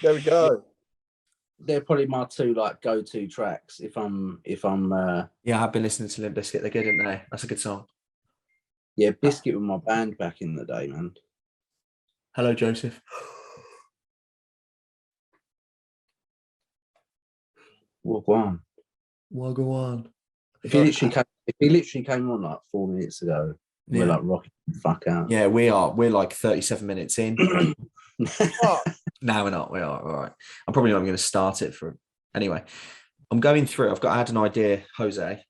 There we go. They're probably my two like go-to tracks if I'm Yeah, I've been listening to Limp Bizkit. They're good, aren't they? That's a good song. Yeah, Biscuit with my band back in the day, man. Hello, Joseph. Wagwan. Wagwan. If he literally came on like 4 minutes ago, we're like rocking the fuck out. Yeah, we are. We're like 37 minutes in. No, we're not. We are. All right. I'm probably not going to start it for. Anyway, I'm going through. I had an idea, Jose,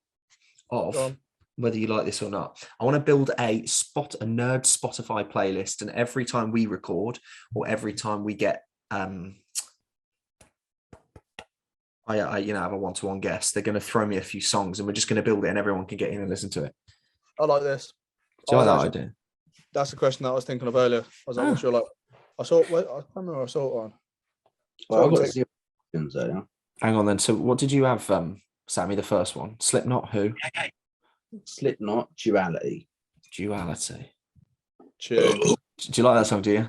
of whether you like this or not. I want to build a nerd Spotify playlist, and every time we record or every time we get I have a one-to-one guest, they're going to throw me a few songs and we're just going to build it and everyone can get in and listen to it. I like this. Do you like that idea? That's the question that I was thinking of earlier. I was like, what's your like? I can't remember I saw it on. Well, I've got zero questions there. Hang on then. So what did you have, Sammy, the first one? Slipknot, who? Slipknot, Duality. Duality. Tune. Do you like that song, do you?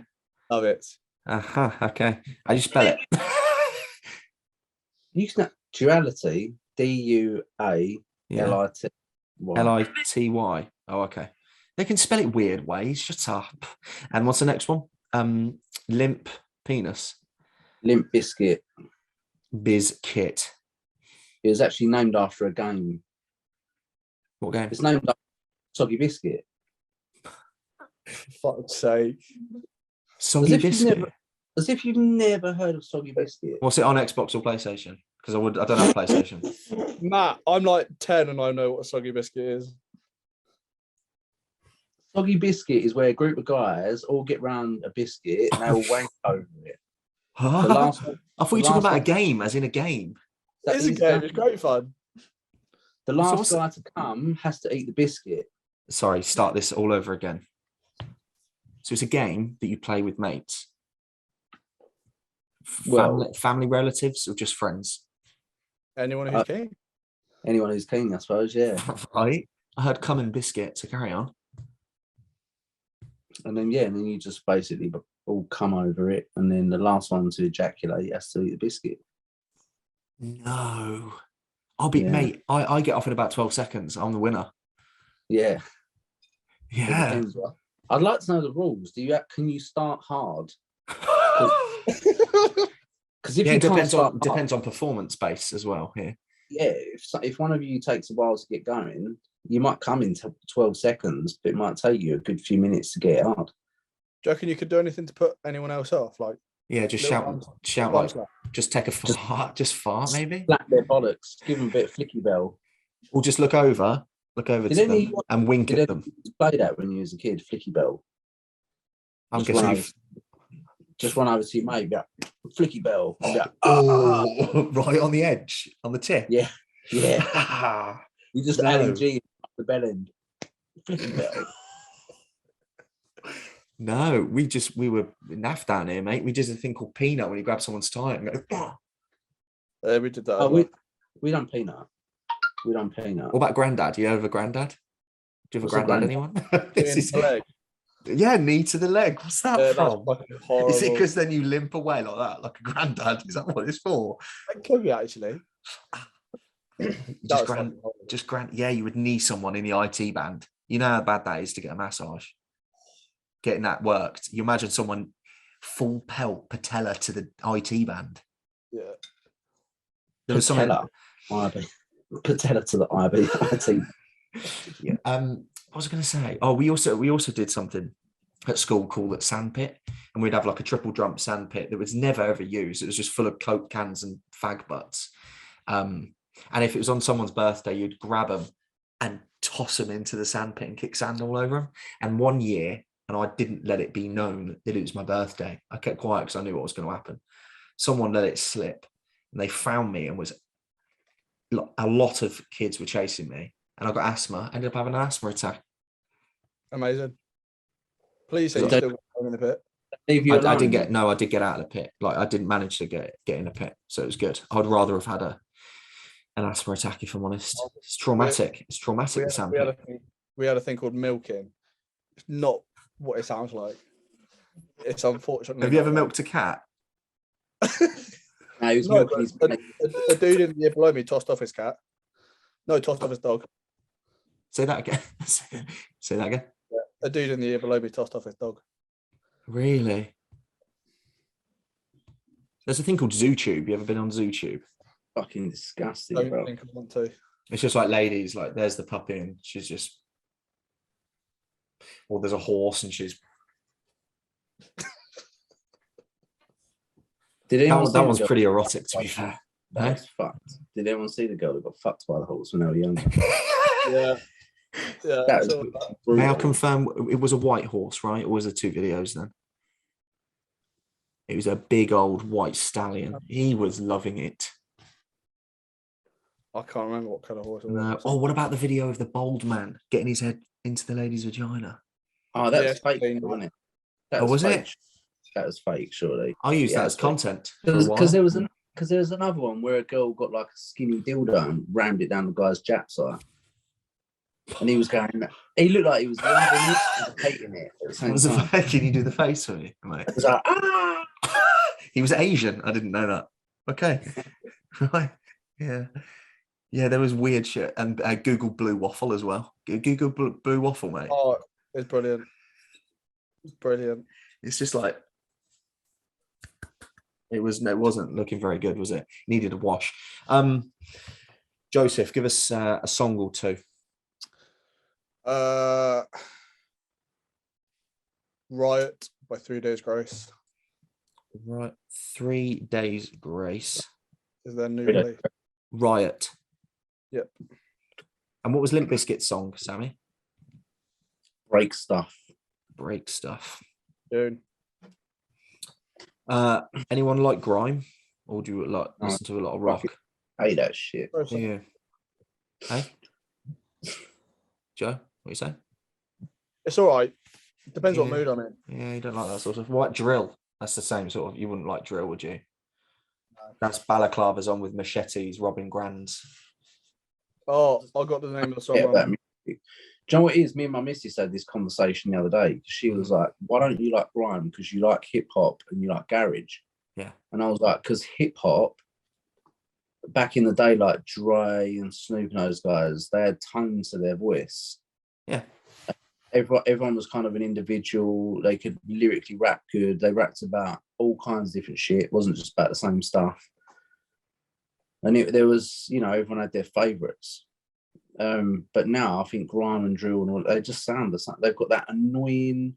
Love it. Okay. How do you spell it? You can Duality, D-U-A-L-I-T. L-I-T-Y. Oh, okay. They can spell it weird ways. Shut up. And what's the next one? Limp Penis. Limp Bizkit. Bizkit. It was actually named after a game. What game? It's named after Soggy Biscuit. For fuck's sake. Soggy Biscuit. As if you've never heard of Soggy Biscuit. What's it on Xbox or PlayStation? Because I don't have PlayStation. Matt, I'm like 10 and I know what a Soggy Biscuit is. Soggy Biscuit is where a group of guys all get round a biscuit and they all wank over it. I thought you were talking about a game, as in a game. It is a game. It's great fun. The last guy to come has to eat the biscuit. Sorry, start this all over again. So it's a game that you play with mates. Family relatives, or just friends? Anyone who's keen. Anyone who's keen, I suppose, yeah. Right. I heard come and biscuit, so carry on. And then you just basically all come over it, and then the last one to ejaculate has to eat the biscuit. No. Mate, I get off in about 12 seconds. I'm the winner. Yeah. Yeah. I'd like to know the rules. Can you start hard? Because if it depends on performance base as well here. Yeah, if one of you takes a while to get going, you might come in 12 seconds, but it might take you a good few minutes to get hard. Do you reckon you could do anything to put anyone else off? Like, yeah, just shout like, just take a fart, just fart maybe. Slap their bollocks, give them a bit of flicky bell. Or just look over to them and wink at them. Play that when you was a kid, flicky bell. I'm guessing. Just run over to your mate, flicky bell. Right on the edge, on the tip. Yeah. You just LNG the bell end. Flicky bell. No, we were naff down here, mate. We did a thing called peanut when you grab someone's tie and go. We did that. We done peanut. What about granddad? You have a granddad? Do you have a granddad? Anyone? Yeah, knee to the leg. What's that from? Is it because then you limp away like that, like a granddad? Is that what it's for? It could be actually. Yeah, you would knee someone in the IT band. You know how bad that is to get a massage. Getting that worked. You imagine someone full pelt patella to the IT band. Yeah. There was something. Patella to the IT. Yeah. What was I going to say? Oh, we also did something at school called at sandpit, and we'd have like a triple jump sandpit that was never ever used. It was just full of Coke cans and fag butts. And if it was on someone's birthday, you'd grab them and toss them into the sandpit and kick sand all over them. And one year, and I didn't let it be known that it was my birthday. I kept quiet because I knew what was going to happen. Someone let it slip, and they found me, and a lot of kids were chasing me. And I got asthma. Ended up having an asthma attack. Amazing. Please say you're still going in the pit. I did get out of the pit. Like I didn't manage to get in a pit, so it was good. I'd rather have had an asthma attack, if I'm honest. It's traumatic. It's traumatic. We had a thing called milking. It's not what it sounds like. It's unfortunately. Have you ever milked a cat? No, he was No, milking his but a dude in the year below me tossed off his cat. No, tossed off his dog. Say that again. Say that again. Yeah. A dude in the year below me tossed off his dog. Really? There's a thing called ZooTube. You ever been on ZooTube? fucking disgusting, Don't bro. think I want to. It's just like ladies, like there's the puppy and she's just, or there's a horse and she's. Did anyone That one's pretty erotic, to be fair. That's fucked. Did anyone see the girl that got fucked by the horse when they were younger? Yeah. Yeah. That so- was May I brutal. confirm it was a white horse, right? Or was there two videos then? It was a big old white stallion. He was loving it. I can't remember what kind of horse it was. No. Oh, what about the video of the bald man getting his head into the lady's vagina? Oh, that Yeah, was fake, seen wasn't that. it? That Oh, was fake. it? That was fake, surely. I used Yeah, that as it's fake. content. for a while. Because there was another one where a girl got like a skinny dildo and rammed it down the guy's japs eye. And he was going, he looked like he was loving it and hating it at the same time. Can you do the face for me, mate? It was like, ah! He was Asian. I didn't know that. Okay. Right. Yeah. Yeah, there was weird shit. And Google Blue Waffle as well. Google Blue Waffle, mate. Oh, it's brilliant. It's brilliant. It's just like, it wasn't looking very good, was it? Needed a wash. Joseph, give us a song or two. Riot by 3 Days Grace Right. 3 Days Grace. is their new 3 Days. release. Riot. Yep. And what was Limp Bizkit's song, Sammy? Break stuff. Break stuff. Dude. Anyone like grime? Or do you like No. listen to a lot of rock? Hate that shit. Yeah. Hey? Joe, what you say? It's all right. Depends what Yeah. mood I'm in. Yeah, you don't like that sort of. What drill? That's the same sort of. You wouldn't like drill, would you? That's balaclavas on with machetes, robbing grands. Oh, I got the name of the song Yeah, wrong. that music. Do you know what it is? Me and my missus had this conversation the other day. She was like, why don't you like grime? Because you like hip hop and you like garage. Yeah. And I was like, because hip hop, back in the day, like Dre and Snoop and those guys, they had tones to their voice. Yeah. Everyone was kind of an individual. They could lyrically rap good. They rapped about all kinds of different shit. It wasn't just about the same stuff. And there was, everyone had their favourites. But now I think grime and drill and all, they just sound the same. They've got that annoying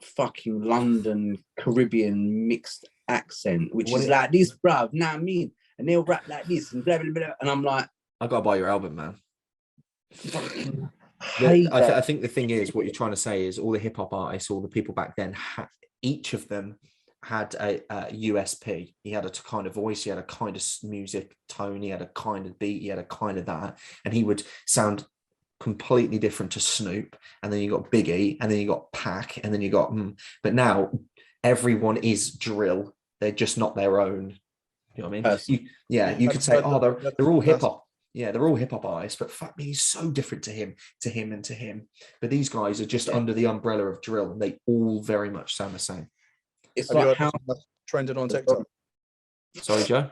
fucking London Caribbean mixed accent, which is like this, bruv, nah, I mean, and they'll rap like this and blah, blah, blah. And I'm like, I gotta buy your album, man. hate that. I think the thing is, what you're trying to say is all the hip hop artists, all the people back then, each of them had a USP. He had a kind of voice, he had a kind of music tone, he had a kind of beat, he had a kind of that, and he would sound completely different to Snoop. And then you got Biggie, and then you got Pac, and then you got. But now everyone is drill. They're just not their own. You know what I mean? You could say, oh, they're all hip hop. Yeah, they're all hip hop artists, but fuck me, he's so different to him, and to him. But these guys are just under the umbrella of drill, and they all very much sound the same. It's Have you like heard how the song that's trending on TikTok? Sorry, Joe?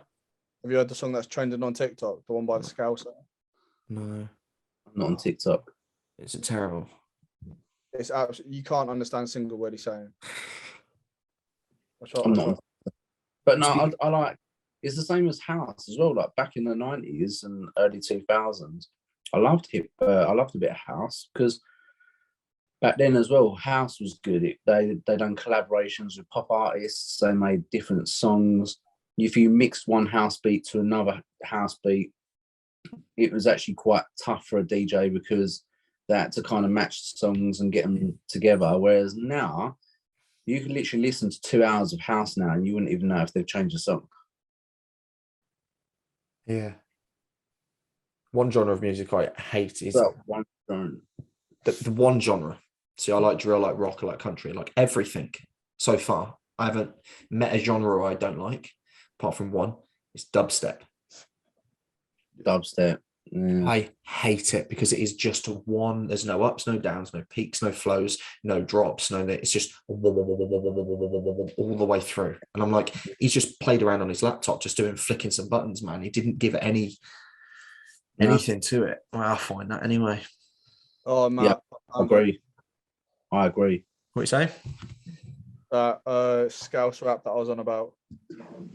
Have you heard the song that's trending on TikTok? The one by the Scouser? No. I'm not on TikTok. Is it terrible? It's absolutely, you can't understand a single word he's saying. I'm not. But no, I like. It's the same as house as well. Like back in the 90s and early 2000s, I loved a bit of house because back then as well, house was good. They done collaborations with pop artists. They made different songs. If you mixed one house beat to another house beat, it was actually quite tough for a DJ because they had to kind of match the songs and get them together. Whereas now, you can literally listen to 2 hours of house now and you wouldn't even know if they've changed the song. Yeah. One genre of music I hate is Well, one genre. the one genre. See, I like drill, I like rock, I like country, I like everything so far. I haven't met a genre I don't like, apart from one. It's dubstep. Dubstep. I hate it because it is just one. There's no ups, no downs, no peaks, no flows, no drops, no. It's just all the way through. And I'm like, he's just played around on his laptop, just flicking some buttons, man. He didn't give it anything to it. Well, I'll find that anyway. Oh, man. Yeah, I agree. What you say? That Scouse rap that I was on about.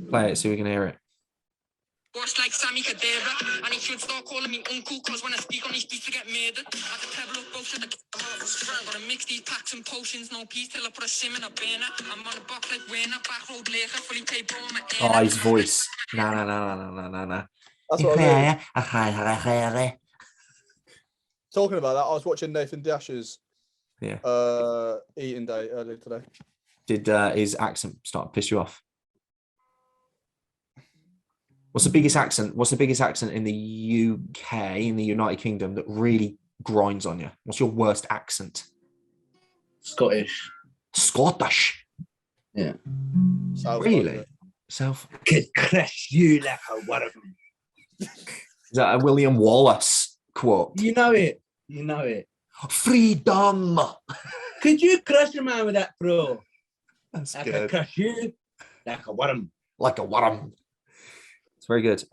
Play it so we can hear it. Boss like Sammy Kadera, and he should start calling me uncle, cause when I speak on these beats I get murdered. I can pebble up both of the I'm gonna mix these packs and potions, no peace till I put a sim in a banner. I'm on a box like winner, back road later, fully paid for my Oh, his voice. No. That's what I mean. Talking about that, I was watching Nathan Dash's eating day earlier today. Did his accent start to piss you off? What's the biggest accent in the UK, in the United Kingdom, that really grinds on you? What's your worst accent? Scottish. Yeah. Really? South. Could crush you like a worm. Is that a William Wallace quote? You know it. Freedom. Could you crush a man with that, bro? That's I good. could crush you like a worm. Like a worm. It's very good.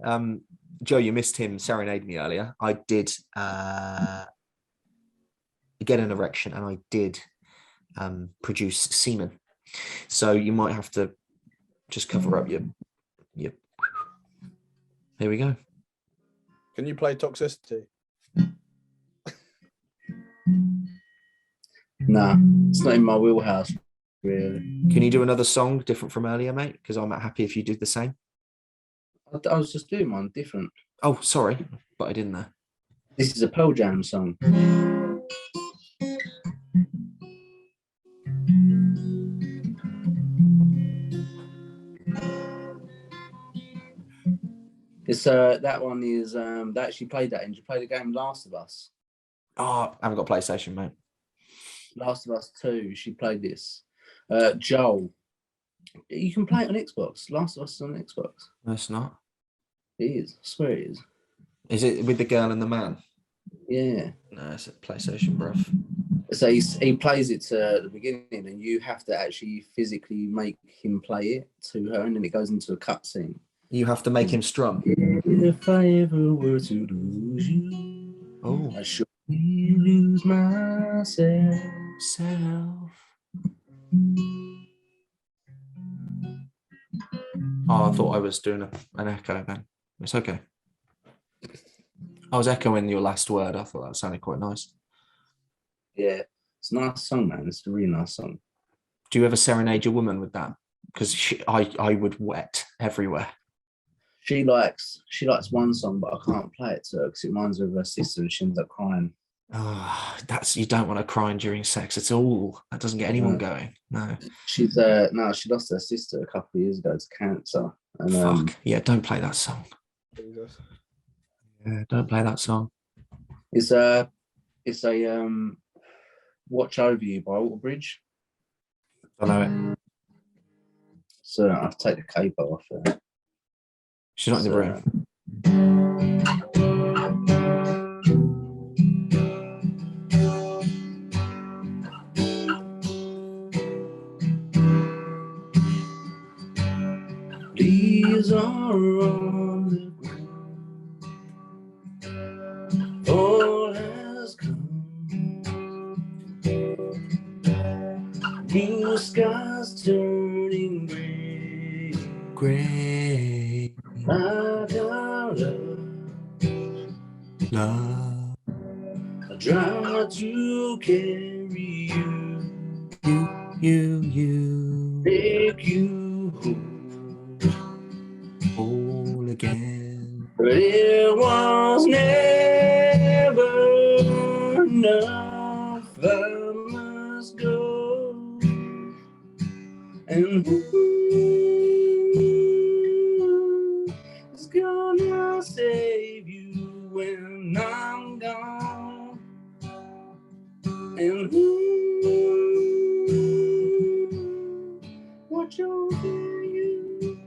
Joe, you missed him serenade me earlier. I did get an erection and I did produce semen. So you might have to just cover up your. Here we go. Can you play Toxicity? Nah, it's not in my wheelhouse, really. Can you do another song different from earlier, mate? Because I'm happy if you did the same. I was just doing one different. Oh, sorry, but I didn't know. This is a Pearl Jam song. It's that one is they actually played that. And you play the game Last of Us? Oh, I haven't got PlayStation, mate. Last of Us 2. She played this. Joel. You can play it on Xbox. Last of Us is on Xbox. No, it's not. It is. I swear it is. Is it with the girl and the man? Yeah. No, it's a PlayStation, bruv. So he plays it to the beginning, and you have to actually physically make him play it to her, and then it goes into a cutscene. You have to make him strum. If I ever were to lose you, I should lose myself. Oh, I thought I was doing an echo then. It's okay. I was echoing your last word. I thought that sounded quite nice. Yeah, it's a nice song, man. It's a really nice song. Do you ever serenade your woman with that? Because I would wet everywhere. She likes one song, but I can't play it to her because it reminds her of her sister and she ends up crying. Oh, you don't want to cry during sex at all. That doesn't get anyone going. No. She's she lost her sister a couple of years ago to cancer. And fuck. Yeah, don't play that song. Jesus. Yeah, don't play that song. It's a Watch Over You by Waterbridge. I know it. So I have to take the capo off her. She's not in the room. Leaves are on the ground. Fall has come. Blue skies turning gray. Gray. I got Love. I try to carry You. make you Whole again. but it was never enough. I must go, and who is gonna save you when I'm gone? And who watch over you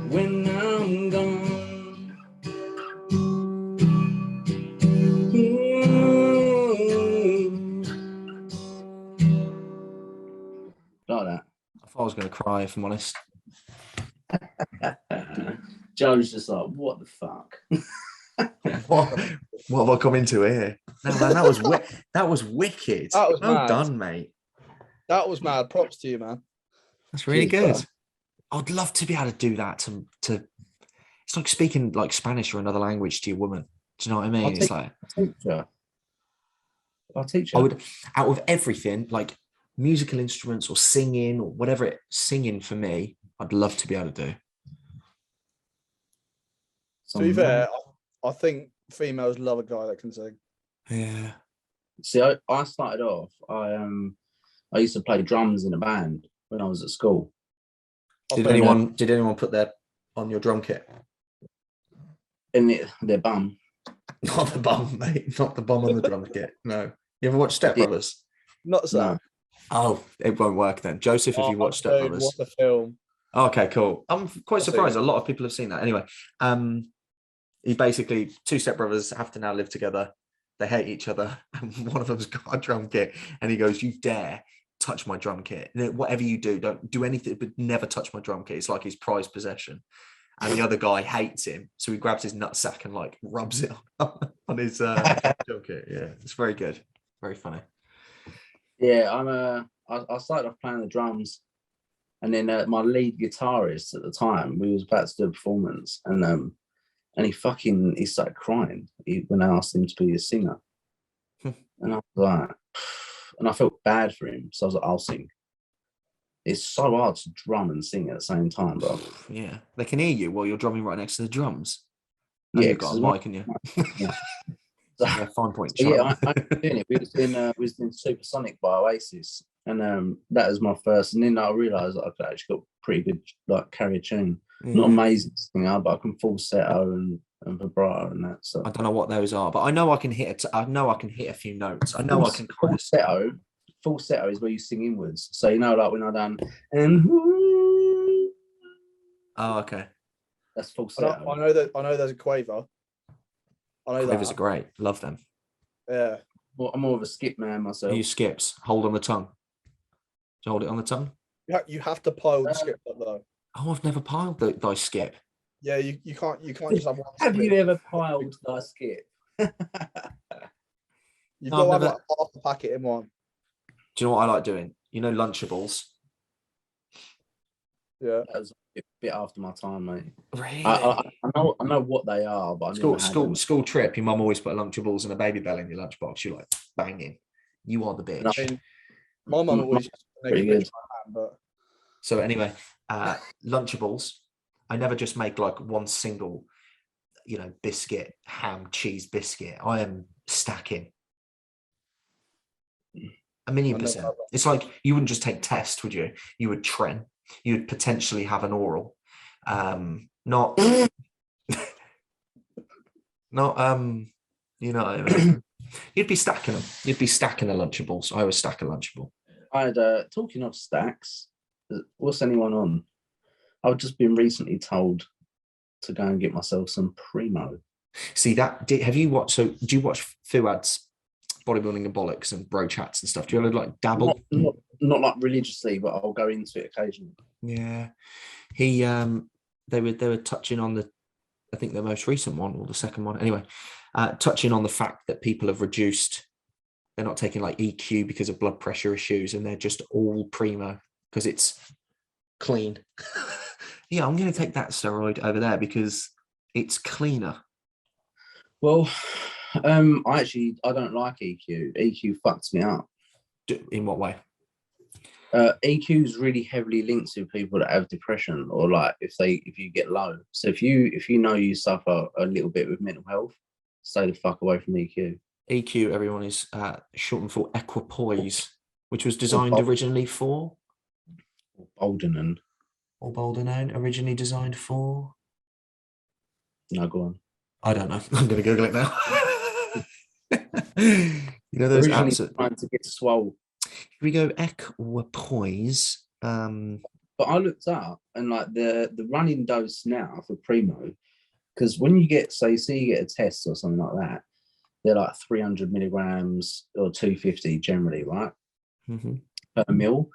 when I'm gone? was going to cry, if I'm honest. Joe's just like, what the fuck? what have I come into here? No, man, that was wicked. That was well mad. done, mate. That was mad. Props to you, man. That's really Cheers, good. I'd love to be able to do that to it's like speaking like Spanish or another language to your woman. Do you know what I mean? It's like I'll teach I her. would, out of everything, like musical instruments or singing or whatever, singing for me, I'd love to be able to do. To be fair, I think females love a guy that can sing. Yeah. See, I started off. I used to play drums in a band when I was at school. Did anyone put their on your drum kit? In their bum. Not the bum, mate. Not the bum on the drum kit. No. You ever watched Step Brothers? Not so. No. Oh, it won't work then. Joseph, have you watched Step Brothers? What a film. Okay, cool. I'm quite surprised. A lot of people have seen that. Anyway, he basically, two stepbrothers have to now live together. They hate each other, and one of them's got a drum kit, and he goes, "You dare touch my drum kit? Whatever you do, don't do anything, but never touch my drum kit." It's like his prized possession. And the other guy hates him, so he grabs his nutsack and like rubs it on his drum kit. Yeah, it's very good, very funny. Yeah, I started off playing the drums, and then my lead guitarist at the time, we was about to do a performance, and he started crying when I asked him to be a singer. And I was like, and I felt bad for him, so I was like, I'll sing. It's so hard to drum and sing at the same time, bro. Yeah, they can hear you while you're drumming right next to the drums. Yeah, you've got a mic, and you. Yeah. Yeah, fine point. So, yeah, I doing it. We was doing Supersonic by Oasis, and that was my first. And then I realised that I could actually got pretty good, like carry a tune. Yeah. Not amazing singer, but I can falsetto and vibrato and that. So I don't know what those are, but I know I can hit. I know I can hit a few notes. I know I can. Falsetto is where you sing inwards. So you know, like when I done and. Oh, okay. That's falsetto. I know there's a quaver. I know Quavers are great. Love them. Yeah. Well, I'm more of a skip man myself. You skips. Hold on the tongue. Do you hold it on the tongue? You have to pile the skip up though. Oh, I've never piled thy skip. Yeah, you can't just have one. Have you ever piled thy skip? You've got to have like half the packet in one. Do you know what I like doing? You know, Lunchables. Yeah, that was a bit after my time, mate. Really? I know what they are, but school trip. Your mum always put Lunchables and a Baby Bell in your lunchbox. You're like banging. You are the bitch. I mean, my mum always pretty good. But so anyway, Lunchables. I never just make like one single, biscuit, ham, cheese biscuit. I am stacking. A million percent. It's like you wouldn't just take test, would you? You would tren. You would potentially have an oral. Not you know what I mean? You'd be stacking them. You'd be stacking the Lunchables. I was stack a Lunchable. I had talking of stacks, what's anyone on? I've just been recently told to go and get myself some Primo. See that? Have you watched? So do you watch Fuad's Bodybuilding and Bollocks and Bro Chats and stuff? Do you ever like dabble? Not like religiously, but I'll go into it occasionally. Yeah, they were touching on I think the most recent one or the second one. Anyway, touching on the fact that people have reduced. They're not taking like EQ because of blood pressure issues, and they're just all Primo because it's clean. Yeah, I'm going to take that steroid over there because it's cleaner. Well, I don't like EQ. EQ fucks me up. In what way? EQ is really heavily linked to people that have depression, or like if you get low. So if you know you suffer a little bit with mental health, stay the fuck away from EQ. EQ, everyone, is shortened for equipoise, which was designed originally for. Boldenone. Or Boldenone, originally designed for. No, go on. I don't know. I'm going to Google it now. Those answers. Trying to get swole. Here we go. Equipoise. But I looked up and like the running dose now for Primo, because when you get you get a test or something like that, they're like 300 milligrams or 250 generally, right? Mm-hmm. Per mil.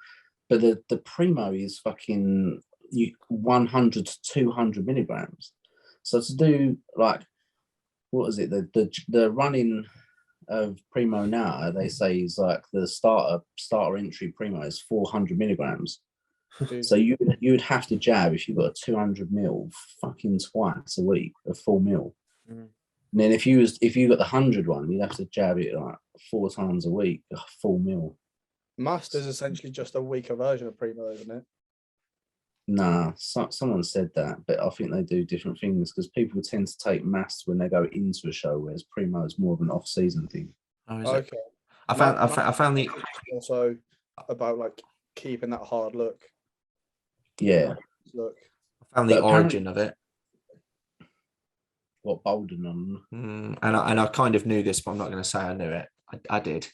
but the Primo is fucking 100 to 200 milligrams. So to do like, what is it? The running of Primo now, they say is like the starter entry Primo is 400 milligrams. So you would have to jab if you've got a 200 mil fucking twice a week, a full mil. And then if you got the 100 one, you'd have to jab it like 4 times a week, a full mil. Master's essentially just a weaker version of Primo, isn't it? Nah, someone said that, but I think they do different things because people tend to take Master when they go into a show, whereas Primo is more of an off-season thing. Oh, is Okay. it? I found the also about like keeping that hard look. Yeah. Look. I found the origin of it. What, Bolden on? And I kind of knew this, but I'm not going to say I knew it. I did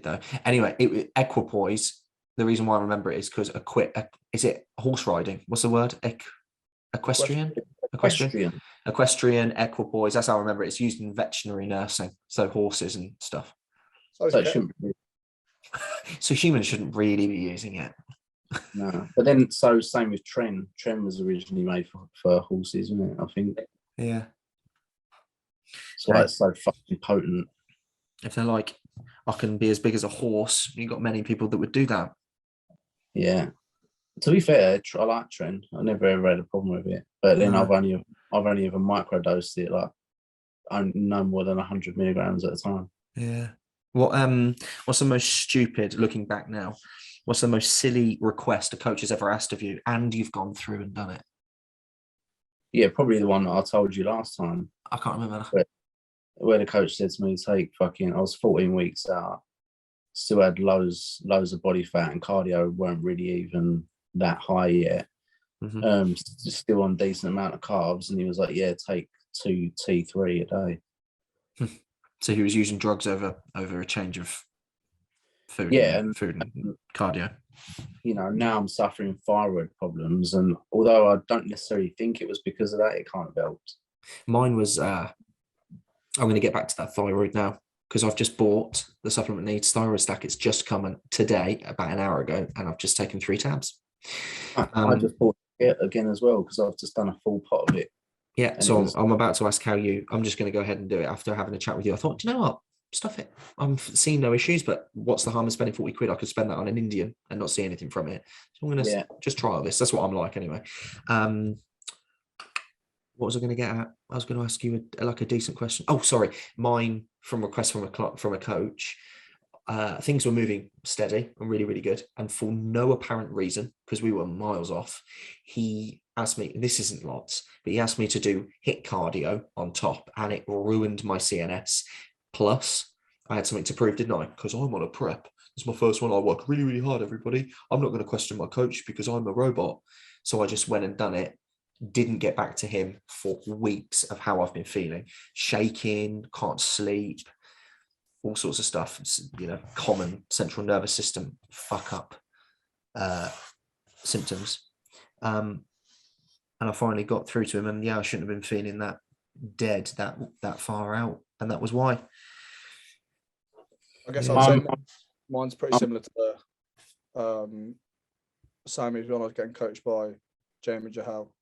though. Anyway, equipoise. The reason why I remember it is because is it horse riding? What's the word? Equestrian, equipoise. That's how I remember it. It's used in veterinary nursing, so horses and stuff. So humans shouldn't really be using it. No, but then same with Tren. Tren was originally made for horses, isn't it? I think. Yeah. That's why it's so fucking potent. If they're like, I can be as big as a horse, you've got many people that would do that. Yeah. To be fair, I like Tren. I never ever had a problem with it. But then I've only ever microdosed it, like no more than 100 milligrams at a time. Yeah. What's the most stupid, looking back now, what's the most silly request a coach has ever asked of you and you've gone through and done it? Yeah, probably the one that I told you last time. I can't remember. Where the coach said to me, I was 14 weeks out, still had loads of body fat and cardio weren't really even that high yet. Still on decent amount of carbs. And he was like, yeah, take 2 T3 a day. So he was using drugs over a change of food, food and cardio. You know, now I'm suffering thyroid problems, and although I don't necessarily think it was because of that, it kind of helped. Mine was. I'm going to get back to that thyroid now because I've just bought the supplement needs thyroid stack. It's just come today, about an hour ago, and I've just taken 3 tabs. I just bought it again as well because I've just done a full pot of it. Yeah, so I'm about to ask how I'm just going to go ahead and do it after having a chat with you. I thought, do you know what? Stuff it. I'm seeing no issues, but what's the harm in spending 40 quid? I could spend that on an Indian and not see anything from it. So I'm going to just trial this. That's what I'm like anyway. What was I going to get at? I was going to ask you a decent question. Oh, sorry. Mine from request from a coach. Things were moving steady and really, really good. And for no apparent reason, because we were miles off, he asked me, and this isn't lots, but he asked me to do HIIT cardio on top, and it ruined my CNS. Plus, I had something to prove, didn't I? Because I'm on a prep. It's my first one. I work really, really hard, everybody. I'm not going to question my coach because I'm a robot. So I just went and done it. Didn't get back to him for weeks of how I've been feeling. Shaking, can't sleep, all sorts of stuff. You know, common central nervous system fuck up symptoms. And I finally got through to him, and I shouldn't have been feeling that dead that far out, and that was why. I guess I'd say mine's pretty similar to Sammy's when I was getting coached by Jamie Jahal.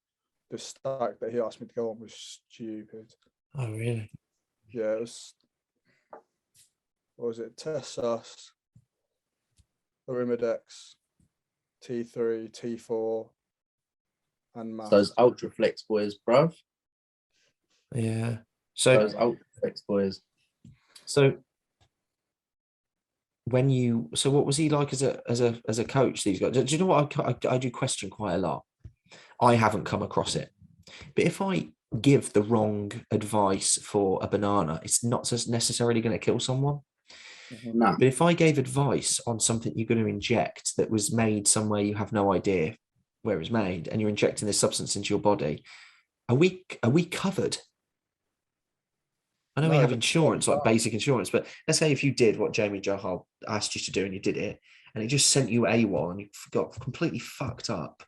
The stack that he asked me to go on was stupid. Oh, really? Yeah, it was. What was it? Tessas, Arimidex, T3, T4, and Mass. Those Ultraflex boys, bruv. Yeah. So those Ultraflex boys. So what was he like as a coach? These guys. Do you know what I do question quite a lot? I haven't come across it, but if I give the wrong advice for a banana, it's not necessarily going to kill someone. No. But if I gave advice on something you're going to inject that was made somewhere you have no idea where it was made, and you're injecting this substance into your body, are we covered? I know we have insurance, like basic insurance, but let's say if you did what Jamie Johal asked you to do and you did it, and it just sent you AWOL and you got completely fucked up,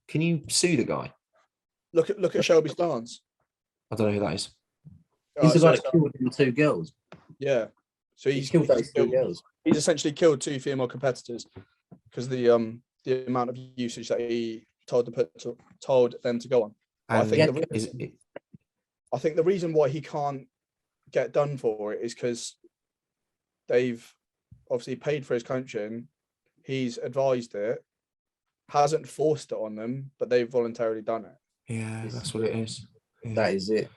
can you sue the guy? Look at Shelby Starnes. I don't know who that is. He's the guy that killed the 2 girls. Yeah. So he's killed those 2 girls. He's essentially killed 2 female competitors. because the amount of usage that he told them to go on. And I think the reason why he can't get done for it is because they've obviously paid for his coaching. He's advised it, hasn't forced it on them, but they've voluntarily done it. Yeah, that's what it is. Yeah. That is it.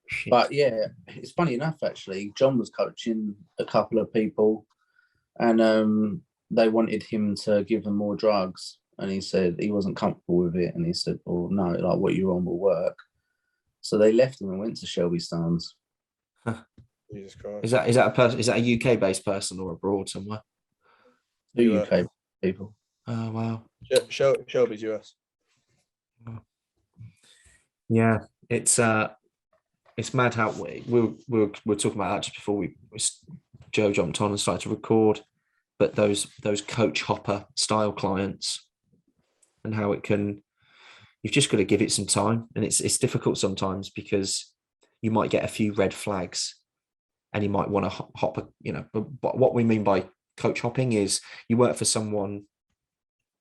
Shit. But yeah, it's funny enough, actually. John was coaching a couple of people and they wanted him to give them more drugs. And he said he wasn't comfortable with it. And he said, well, no, like what you're on will work. So they left him and went to Shelby Stones. Jesus Christ. Is that a person? Is that a UK based person or abroad somewhere? Two UK people. Oh wow. Shelby's US. Yeah, it's mad how we were talking about that just before Joe jumped on and started to record. But those coach hopper style clients and how it can, you've just got to give it some time, and it's difficult sometimes because you might get a few red flags, and you might want to hop. But what we mean by coach hopping is you work for someone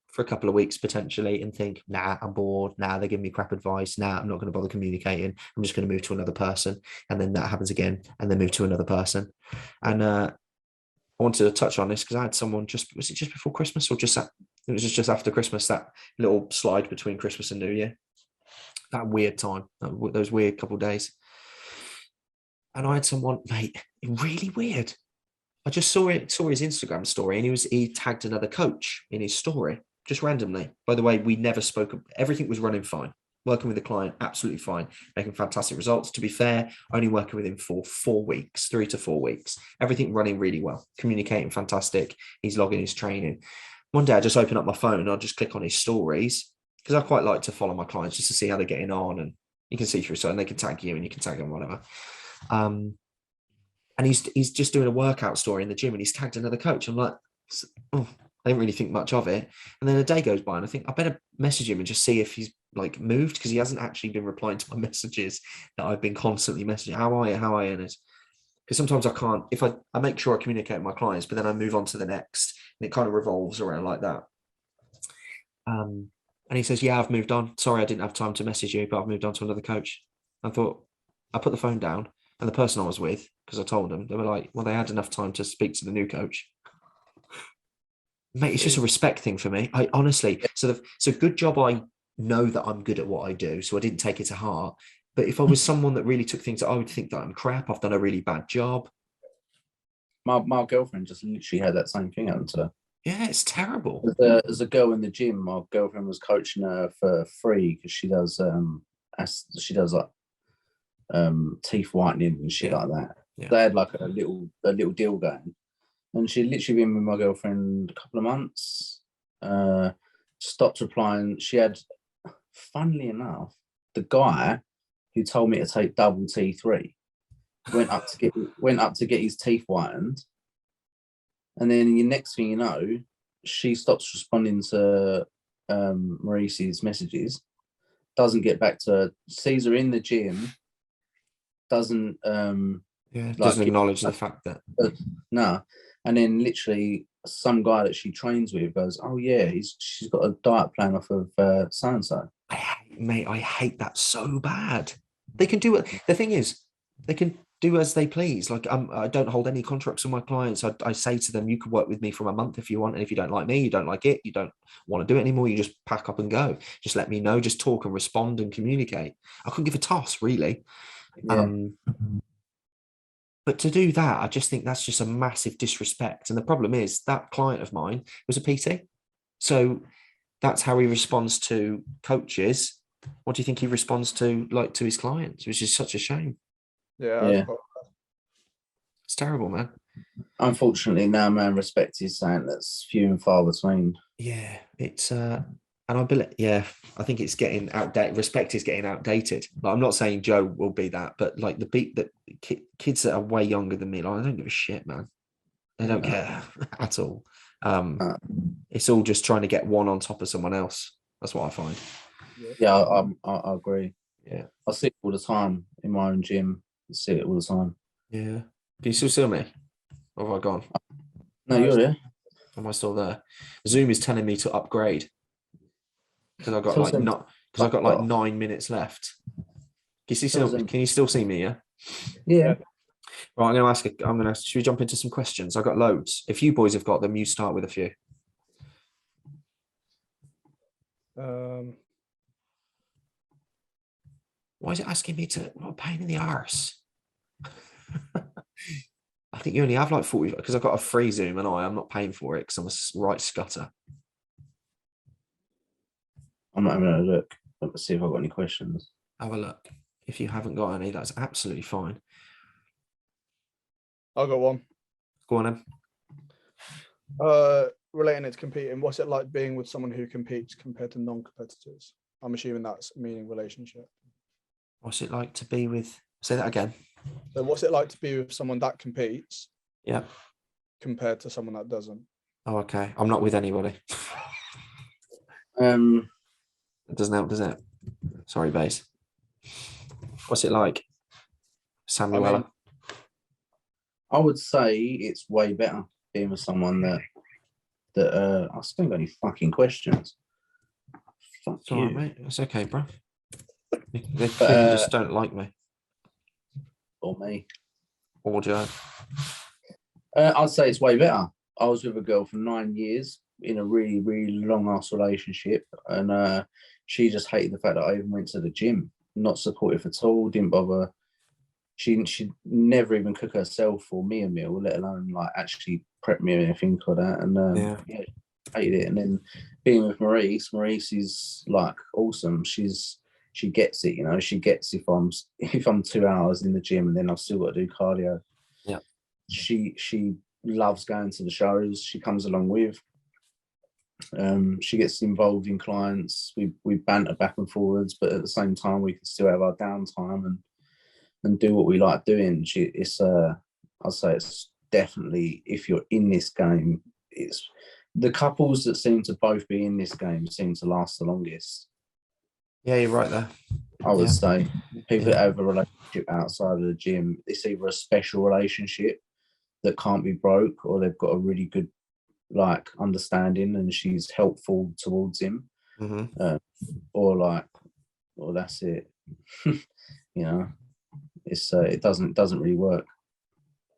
for a couple of weeks potentially and think, nah, I'm bored. Nah, they're giving me crap advice. Nah, I'm not going to bother communicating. I'm just going to move to another person. And then that happens again, and then move to another person. And I wanted to touch on this because I had someone was it just before Christmas or it was just after Christmas, that little slide between Christmas and New Year, that weird time, those weird couple of days. And I had someone, mate, really weird. I just saw his Instagram story, and he tagged another coach in his story, just randomly. By the way, we never spoke. Everything was running fine. Working with the client, absolutely fine. Making fantastic results. To be fair, only working with him for 4 weeks, 3 to 4 weeks. Everything running really well. Communicating fantastic. He's logging his training. One day I just open up my phone and I'll just click on his stories because I quite like to follow my clients just to see how they're getting on, and you can see through so, and they can tag you and you can tag them, whatever. And he's just doing a workout story in the gym, and he's tagged another coach. I'm like, oh, I didn't really think much of it. And then a day goes by and I think I better message him and just see if he's like moved, because he hasn't actually been replying to my messages that I've been constantly messaging. How are you? And it's because sometimes I can't, if I make sure I communicate with my clients, but then I move on to the next, and it kind of revolves around like that. And he says, yeah, I've moved on. Sorry, I didn't have time to message you, but I've moved on to another coach. I thought, I put the phone down, and the person I was with, because I told them, they were like, well, they had enough time to speak to the new coach. Mate, it's just a respect thing for me. I honestly, so good job I know that I'm good at what I do, so I didn't take it to heart. But if I was someone that really took things, I would think that I'm crap. I've done a really bad job. My girlfriend just literally had that same thing happen to her. Yeah, it's terrible. As a girl in the gym, my girlfriend was coaching her for free because she does like teeth whitening and shit like that. Yeah. They had like a little deal going, and she'd literally been with my girlfriend a couple of months. Stopped replying. She had, funnily enough, the guy who told me to take double T3 went up to get his teeth whitened, and then the next thing you know, she stops responding to Maurice's messages, doesn't get back to her, sees her in the gym, doesn't doesn't acknowledge the fact that no. And then literally some guy that she trains with goes, oh yeah, she's got a diet plan off of so and so. I hate that so bad. They can do it. The thing is, they can do as they please. Like I don't hold any contracts with my clients. I say to them, you can work with me for a month if you want, and if you don't like me, you don't like it, you don't want to do it anymore, you just pack up and go. Just let me know. Just talk and respond and communicate. I couldn't give a toss, really. Yeah. But to do that, I just think that's just a massive disrespect. And the problem is that client of mine was a PT. So that's how he responds to coaches. What do you think he responds to his clients, which is such a shame? Yeah. It's terrible, man. Unfortunately, now, man, respect is something that's few and far between. Yeah, it's and I think it's getting outdated. Respect is getting outdated. Like, I'm not saying Joe will be that, but like the kids that are way younger than me, like, I don't give a shit, man. They don't care at all. It's all just trying to get one on top of someone else. That's what I find. Yeah, I agree. Yeah, I see it all the time in my own gym. I see it all the time. Yeah. Can you still see me? Or have I gone? No, you're there. Am I still there? Zoom is telling me to upgrade because I got Tells them because I got like off. 9 minutes left. Tells them- Can you still see me? Yeah. Yeah. Right. I'm going to ask. Should we jump into some questions? I got loads. If you boys have got them, you start with a few. Why is it asking me to? What a pain in the arse. I think you only have like 40 because I've got a free Zoom and I'm not paying for it because I'm a right scutter. I'm not having a look. Let's see if I've got any questions. Have a look. If you haven't got any, that's absolutely fine. I got one. Go on then. Relating it to competing, what's it like being with someone who competes compared to non-competitors? I'm assuming that's meaning relationship. What's it like to be with? Say that again. So what's it like to be with someone that competes? Yeah. Compared to someone that doesn't? Oh, okay. I'm not with anybody. Um, It doesn't help, does it? Sorry, Base. What's it like, Samuela? I would say it's way better being with someone that I still got any fucking questions. Fuck It's all you. right, mate. It's okay, bro. They clearly just don't like me. Or me. Or Joe. I'd say it's way better. I was with a girl for 9 years in a really, really long ass relationship, and she just hated the fact that I even went to the gym. Not supportive at all. Didn't bother. She'd never even cook herself or me a meal, let alone like actually prep me or anything like that. And yeah, hated it. And then being with Maurice is like awesome. She gets it, you know. She gets if I'm 2 hours in the gym and then I've still got to do cardio. Yeah. She loves going to the shows. She comes along with. She gets involved in clients. We banter back and forwards, but at the same time we can still have our downtime and do what we like doing. I'd say it's definitely, if you're in this game, it's the couples that seem to both be in this game seem to last the longest. Yeah, you're right there. I would say people that have a relationship outside of the gym, it's either a special relationship that can't be broke, or they've got a really good like understanding and she's helpful towards him, or that's it. You know, it's it doesn't really work.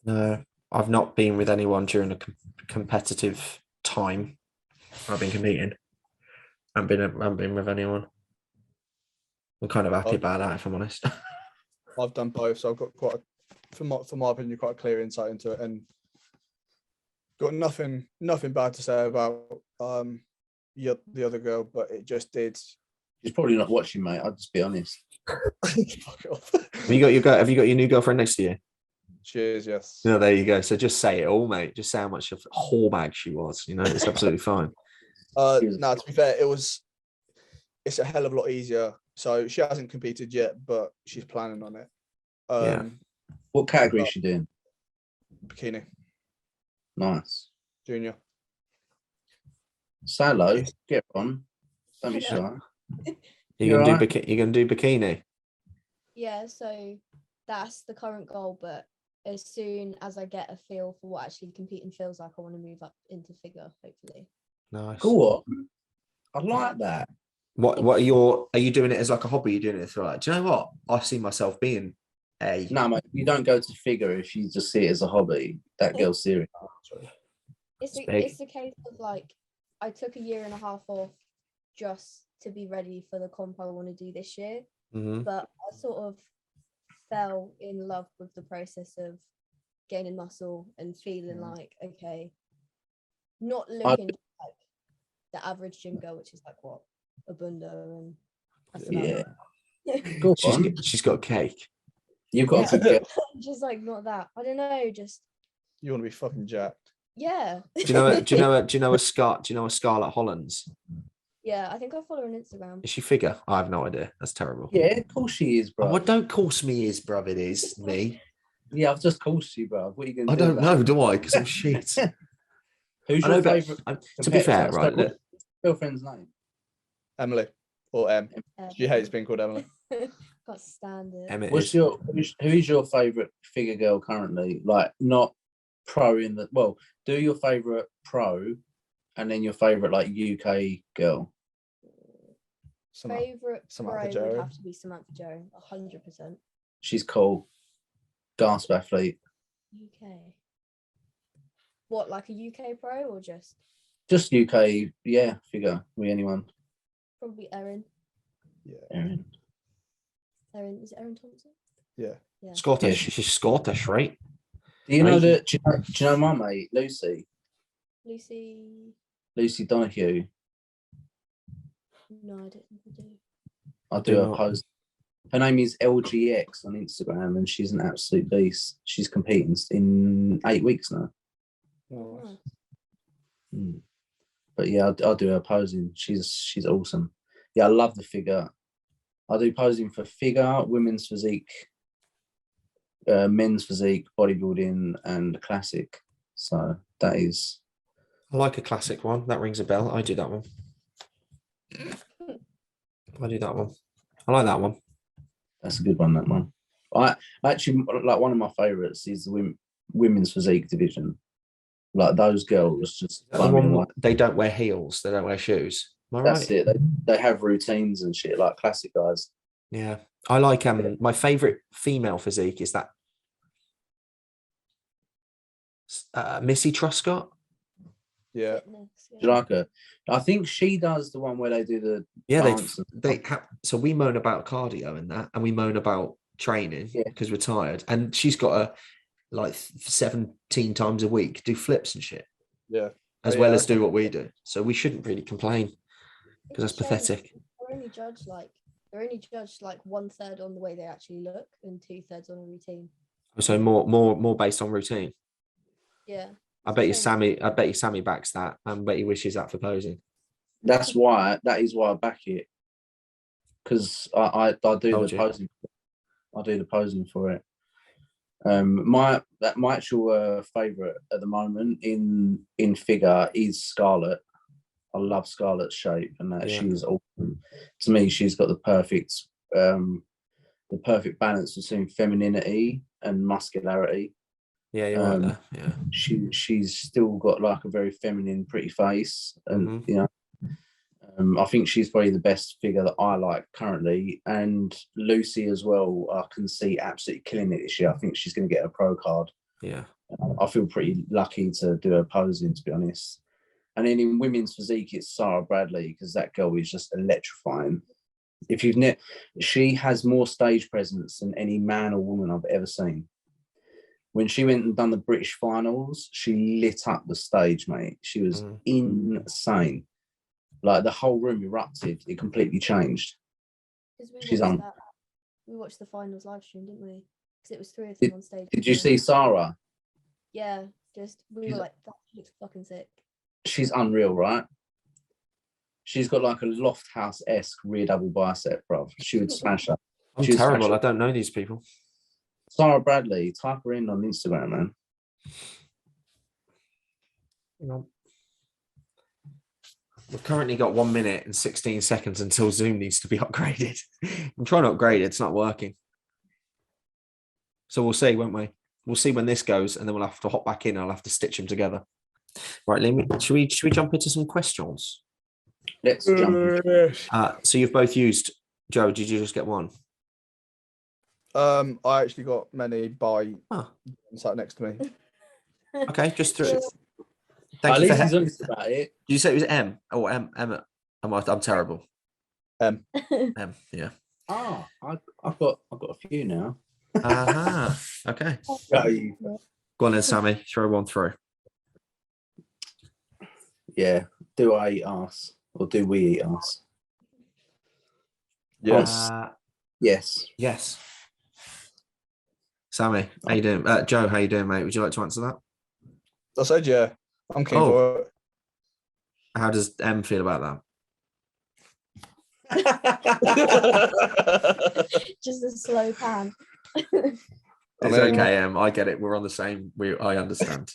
No, I've not been with anyone during a competitive time. I've been competing. I haven't been with anyone. I'm kind of happy about that, if I'm honest. I've done both, so I've got quite, for my opinion, quite a clear insight into it, and got nothing bad to say about the other girl, but it just did. She's probably not watching, mate. I'll just be honest. Fuck off. Have you got your new girlfriend next to you? Cheers, yes. No, there you go. So just say it all, mate. Just say how much of a whore bag she was. You know, it's absolutely fine. No, to be fair, it's a hell of a lot easier. So she hasn't competed yet, but she's planning on it. Yeah. What category is she doing? Bikini. Nice. Junior. Salo, get on. Don't be shy. You're gonna do bikini. Yeah, so that's the current goal, but as soon as I get a feel for what actually competing feels like, I want to move up into figure, hopefully. Nice. Cool. I like that. What are you doing it as like a hobby? You're doing it for like, do you know what? I see myself being a. No, mate, you don't go to figure if you just see it as a hobby. That girl's serious. It's the case of like, I took a year and a half off just to be ready for the comp I want to do this year. But I sort of fell in love with the process of gaining muscle and feeling like, okay, not looking like the average gym girl, which is like what, a bunda, and that's about it. She's got a cake. You've got a good just like not that. I don't know. Just you want to be fucking jacked. Yeah. Do you know a Scarlett Hollands? Yeah, I think I follow her on Instagram. Is she figure? I have no idea. That's terrible. Yeah, of course she is, bro. Oh, don't course me is, bruv. It is me. Yeah, I've just coursed you, bro. What are you going to do? I don't know, do I? Because I'm shit. Who's your favourite? To be fair, right? Girlfriend's name? Emily or Em. She hates being called Emily. Got standard. Who is your favourite figure girl currently? Like not pro in the do your favourite pro And then your favourite like UK girl. Favorite Samantha pro Joe. would have to be Samantha Joe, 100%. She's cool. Gasp athlete. UK. What, like a UK pro or just? Just UK, yeah, figure. With anyone. Probably Erin. Yeah. Erin. Erin, is it Erin Thompson? Yeah. Yeah. Scottish. Yeah. She's Scottish, right? Do you know Right. that? Do you know my mate Lucy? Lucy. Donahue. No, I don't think I do. I do do a not. post. Her name is LGX on Instagram, and she's an absolute beast. She's competing in 8 weeks now. Oh, Nice. But yeah, I'll do her posing. She's awesome. Yeah, I love the figure. I do posing for figure, women's physique, men's physique, bodybuilding, and classic. So that is. I like a classic one. That rings a bell. I do that one. I do that one. I like that one. That's a good one. That one. I actually like one of my favorites is the women's physique division. Like those girls just. The one they don't wear heels. They don't wear shoes. Am I right? That's it. They have routines and shit like classic guys. Yeah, I like my favorite female physique is that Missy Truscott. yeah. Fitness, yeah. Do you like her? I think she does the one where they do the dance. So we moan about cardio and that, and we moan about training because we're tired. And she's got a like 17 times a week do flips and shit. Yeah. As well as do what we do. So we shouldn't really complain because that's pathetic. They're only judged like 1/3 on the way they actually look and 2/3 on a routine. So more based on routine. Yeah. I bet you Sammy backs that. I bet he wishes that for posing. That is why I back it. Because I do the posing. I do the posing for it. My actual favourite at the moment in figure is Scarlett. I love Scarlett's shape and that she's awesome. To me, she's got the perfect balance between femininity and muscularity. Yeah, you're right there. Yeah. She's still got like a very feminine, pretty face. And you know, I think she's probably the best figure that I like currently. And Lucy as well, I can see absolutely killing it this year. I think she's going to get a pro card. Yeah. I feel pretty lucky to do her posing, to be honest. And then in women's physique, it's Sarah Bradley, because that girl is just electrifying. She has more stage presence than any man or woman I've ever seen. When she went and done the British finals, she lit up the stage, mate. She was insane. Like the whole room erupted. It completely changed. We watched the finals live stream, didn't we? Because it was 3 of them on stage. Did you see Sarah? Yeah, we were like, that looks fucking sick. She's unreal, right? She's got like a Loft House-esque rear double bicep, bro. She would smash her. I'm terrible. I don't know these people. Sarah Bradley, type her in on Instagram, man. We've currently got 1 minute and 16 seconds until Zoom needs to be upgraded. I'm trying to upgrade it. It's not working. So we'll see, won't we? We'll see when this goes, and then we'll have to hop back in. I'll have to stitch them together. Right, Liam, should we jump into some questions? Let's jump in. So you've both used, Joe, did you just get one? I actually got many by sat next to me. Okay, just through. At least he's honest about it. Did you say it was M? Oh, M. I'm terrible. M. Yeah. Oh, I've got a few now. Okay. Go on then, Sammy. Throw one through. Yeah. Do I eat arse, or do we eat arse? Yes. Yes. Sammy, how you doing? Joe, how you doing, mate? Would you like to answer that? I said yeah. I'm keen for it. How does M feel about that? Just a slow pan. It's okay, Em. I get it. We're on the same. I understand.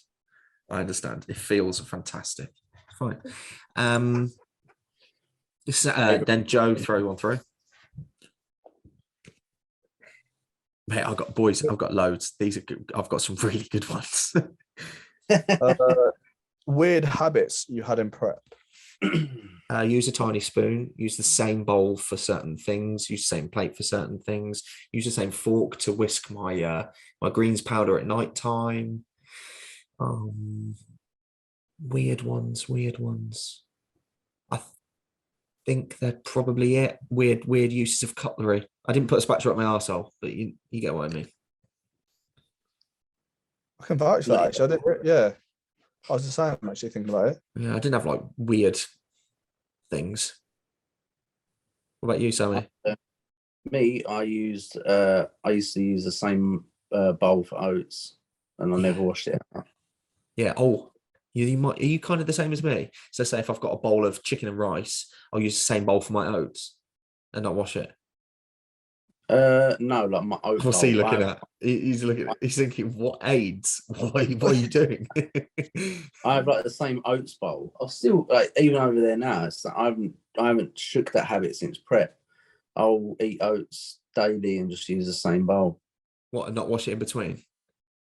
It feels fantastic. Fine. Then Joe, throw one through. Mate, I've got loads. I've got some really good ones. weird habits you had in prep. Use a tiny spoon, use the same bowl for certain things, use the same plate for certain things, use the same fork to whisk my my greens powder at night time. Weird ones. I think they're probably it. Weird uses of cutlery. I didn't put a spatula up my arsehole, but you get what I mean. I can vouch for that, actually. I didn't, yeah. I was the same, actually, thinking about it. Yeah, I didn't have like weird things. What about you, Sammy? Me, I used to use the same bowl for oats, and I never washed it out. Yeah. Oh, you might. Are you kind of the same as me? So, say if I've got a bowl of chicken and rice, I'll use the same bowl for my oats and not wash it. No, like my oat What's he bowl, looking at? He's looking. He's thinking, "What aids? What are you doing?" I have like the same oats bowl. I'll still like even over there now. It's like, I haven't shook that habit since prep. I'll eat oats daily and just use the same bowl. What, and not wash it in between?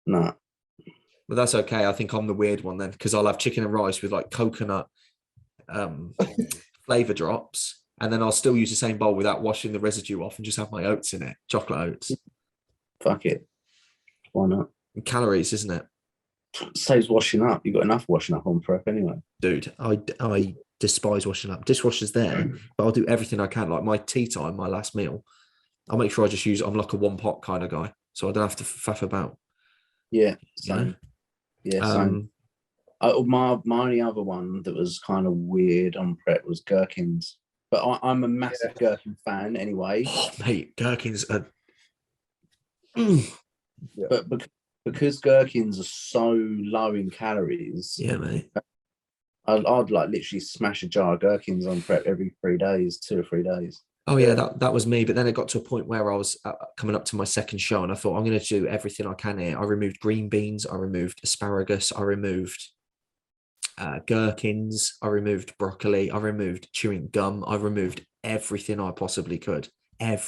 No. But that's okay. I think I'm the weird one then, because I'll have chicken and rice with like coconut flavor drops, and then I'll still use the same bowl without washing the residue off and just have my oats in it, chocolate oats. Fuck it. Why not? And calories, isn't it? Saves washing up. You've got enough washing up on prep anyway. Dude, I despise washing up. Dishwasher's there, but I'll do everything I can. Like my tea time, my last meal, I'll make sure I just use, I'm like a one pot kind of guy, so I don't have to faff about. Yeah, same. Yeah, same. My only other one that was kind of weird on prep was gherkins. But I'm a massive gherkin fan anyway. Oh, mate, gherkins are... But because gherkins are so low in calories, yeah, mate, I'd like literally smash a jar of gherkins on prep every 3 days, 2 or 3 days. Oh yeah, that was me. But then it got to a point where I was coming up to my second show, and I thought I'm going to do everything I can here. I removed green beans, I removed asparagus, I removed gherkins, I removed broccoli, I removed chewing gum, I removed everything I possibly could. And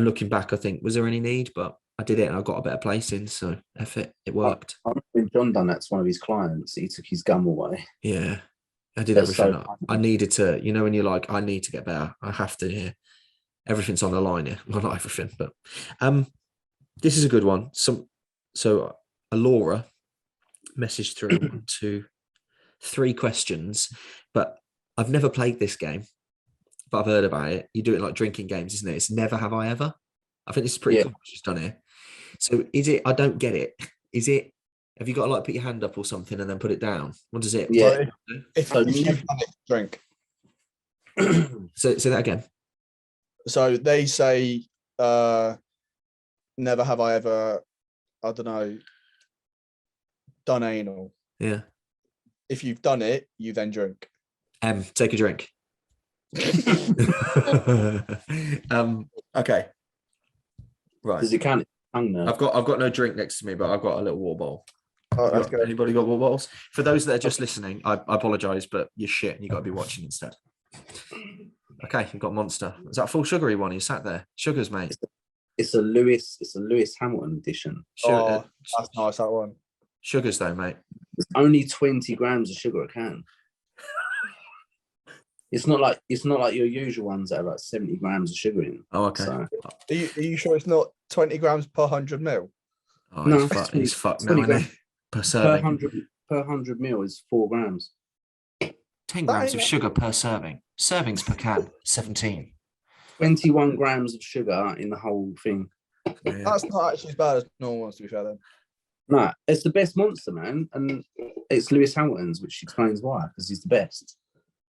looking back, I think, was there any need? But I did it, and I got a better placing. So F it, it worked. I remember John done that to one of his clients. He took his gum away. Yeah. I did That's everything. so I needed to, you know, when you're like, I need to get better. I have to here. Everything's on the line here. Well, not everything, but this is a good one. So Alora messaged through 1, 2, 3 questions, but I've never played this game, but I've heard about it. You do it like drinking games, isn't it? It's never have I ever. I think this is pretty cool what she's done here. So is it, I don't get it. Is it, have you got to like put your hand up or something and then put it down? What does it? Yeah. If you've done it, drink. So say that again. So they say, never have I ever, I don't know, done anal. Yeah. If you've done it, you then drink. Take a drink. Okay. Right. Does it count? I've got no drink next to me, but I've got a little water bottle. Oh, that's good. Anybody got water bottles? For those that are just listening, I apologize, but you're shit and you got to be watching instead. Okay, you've got Monster. Is that a full sugary one? You sat there. Sugars, mate. It's a Lewis Hamilton edition. Oh, that's nice, that one. Sugars though, mate. It's only 20 grams of sugar a can. It's not like your usual ones that have like 70 grams of sugar in. Oh, okay. So, are you sure it's not 20 grams per 100 mil? Oh, no, he's fucked now, isn't he? Per serving. Per 100 mil is 4 grams. 10 grams of sugar per serving. Servings per can, 17. 21 grams of sugar in the whole thing. Yeah. That's not actually as bad as normal ones, to be fair, then. No, it's the best Monster, man. And it's Lewis Hamilton's, which explains why, because he's the best.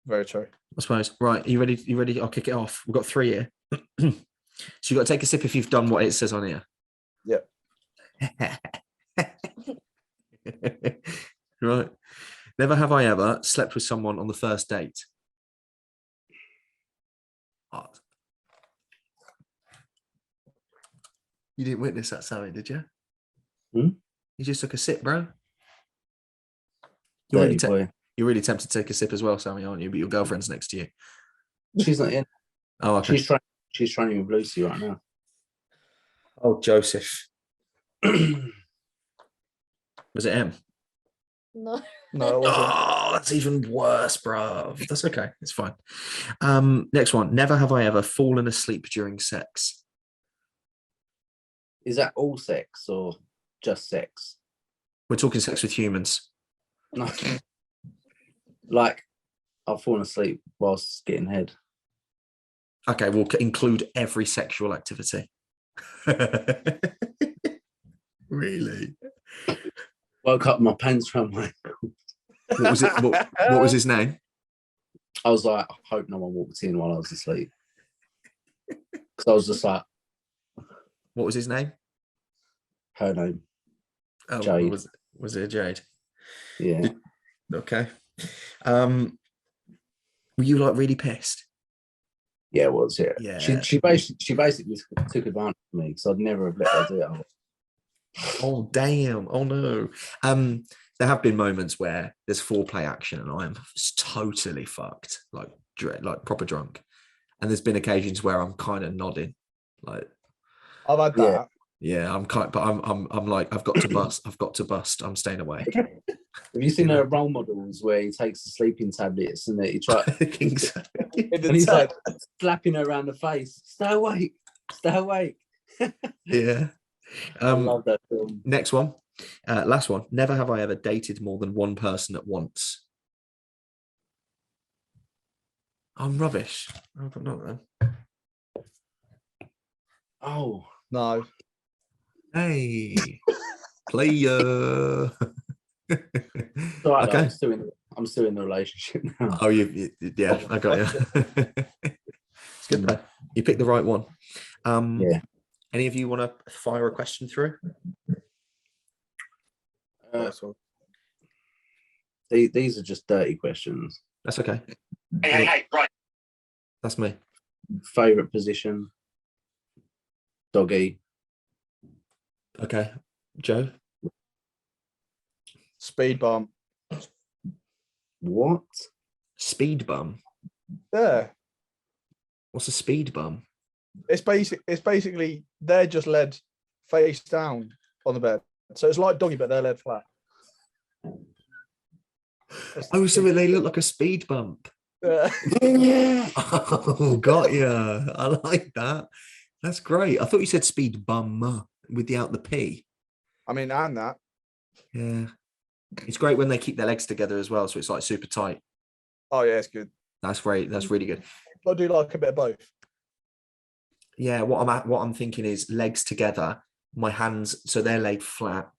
Very true. I suppose. Right, you ready? You ready? I'll kick it off. We've got 3 here. So you've got to take a sip if you've done what it says on here. Yep. Right. Never have I ever slept with someone on the first date. Oh. You didn't witness that, Sammy, did you? You just took a sip, bro. You're really tempted to take a sip as well, Sammy, aren't you? But your girlfriend's next to you. She's not in. Oh, okay. She's training with Lucy right now. Oh, Joseph. Was it M? No. No, it wasn't. Oh, that's even worse, bruv. That's okay. It's fine. Next one. Never have I ever fallen asleep during sex. Is that all sex or just sex? We're talking sex with humans. No. Like, I've fallen asleep whilst getting head. Okay, we'll include every sexual activity. Really? Woke up, my pants around my ankle. What was it? What was his name? I was like, I hope no one walked in while I was asleep. Because I was just like, What was his name? her name. Oh, Jade. Was it a Jade? Yeah. Okay. Were you like really pissed? Yeah, it was, yeah. Yeah. She basically took advantage of me because I'd never have let her do it. Oh damn! Oh no! There have been moments where there's foreplay action and I am totally fucked, like proper drunk. And there's been occasions where I'm kind of nodding, like I've had that. yeah. I'm like I've got to bust. I've got to bust. I'm staying awake. Have you seen her role models where he takes the sleeping tablets and he tries and he's like slapping her around the face? Stay awake, stay awake. Yeah. I love that film. Next one, last one. Never have I ever dated more than one person at once. I'm rubbish. I've got nothing. Oh No. Hey, player. sorry, Okay. I'm still in the relationship now. Oh, yeah, I got you. It's good though. You picked the right one. Yeah. Any of you want to fire a question through? These are just dirty questions. That's okay. Hey, right. That's me. Favorite position? Doggy. Okay, Joe. Speed bump. What? Speed bum. Yeah. What's a speed bum? It's basically they're just led face down on the bed. So it's like doggy, but they're led flat. Oh, so they look like a speed bump. Yeah. Oh, got ya. I like that. That's great. I thought you said speed bum without the P. I mean, and that. Yeah. It's great when they keep their legs together as well. So it's like super tight. Oh yeah, it's good. That's great. That's really good. I do like a bit of both. Yeah. What I'm thinking is legs together, my hands, so they're laid flat.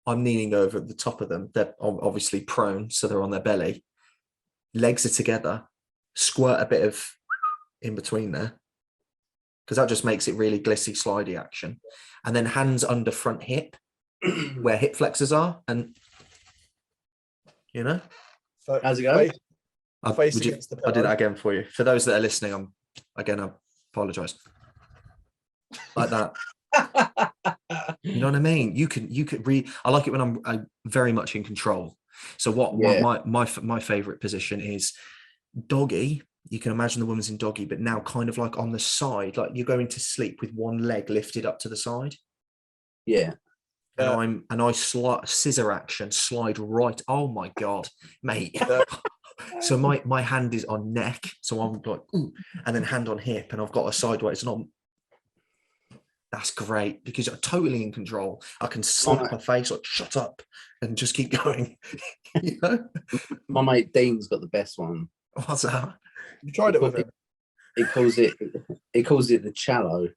I'm kneeling over the top of them. They're obviously prone, so they're on their belly. Legs are together. Squirt a bit of in between there, because that just makes it really glissy, slidey action. And then hands under front hip, where hip flexors are, and you know. So how's it going? I did that again for you. For those that are listening, I apologize. Like that. You know what I mean? You could read. I like it when I'm very much in control. So my favorite position is doggy. You can imagine the woman's in doggy, but now kind of like on the side, like you're going to sleep with one leg lifted up to the side. Yeah. And I scissor action, slide right. Oh my god, mate. So my hand is on neck, so I'm like, ooh, and then hand on hip, and I've got a sideways, and that's great because I'm totally in control. I can slap my face like shut up and just keep going. You know? My mate Dean's got the best one. What's that? You tried it with him. He calls it the cello.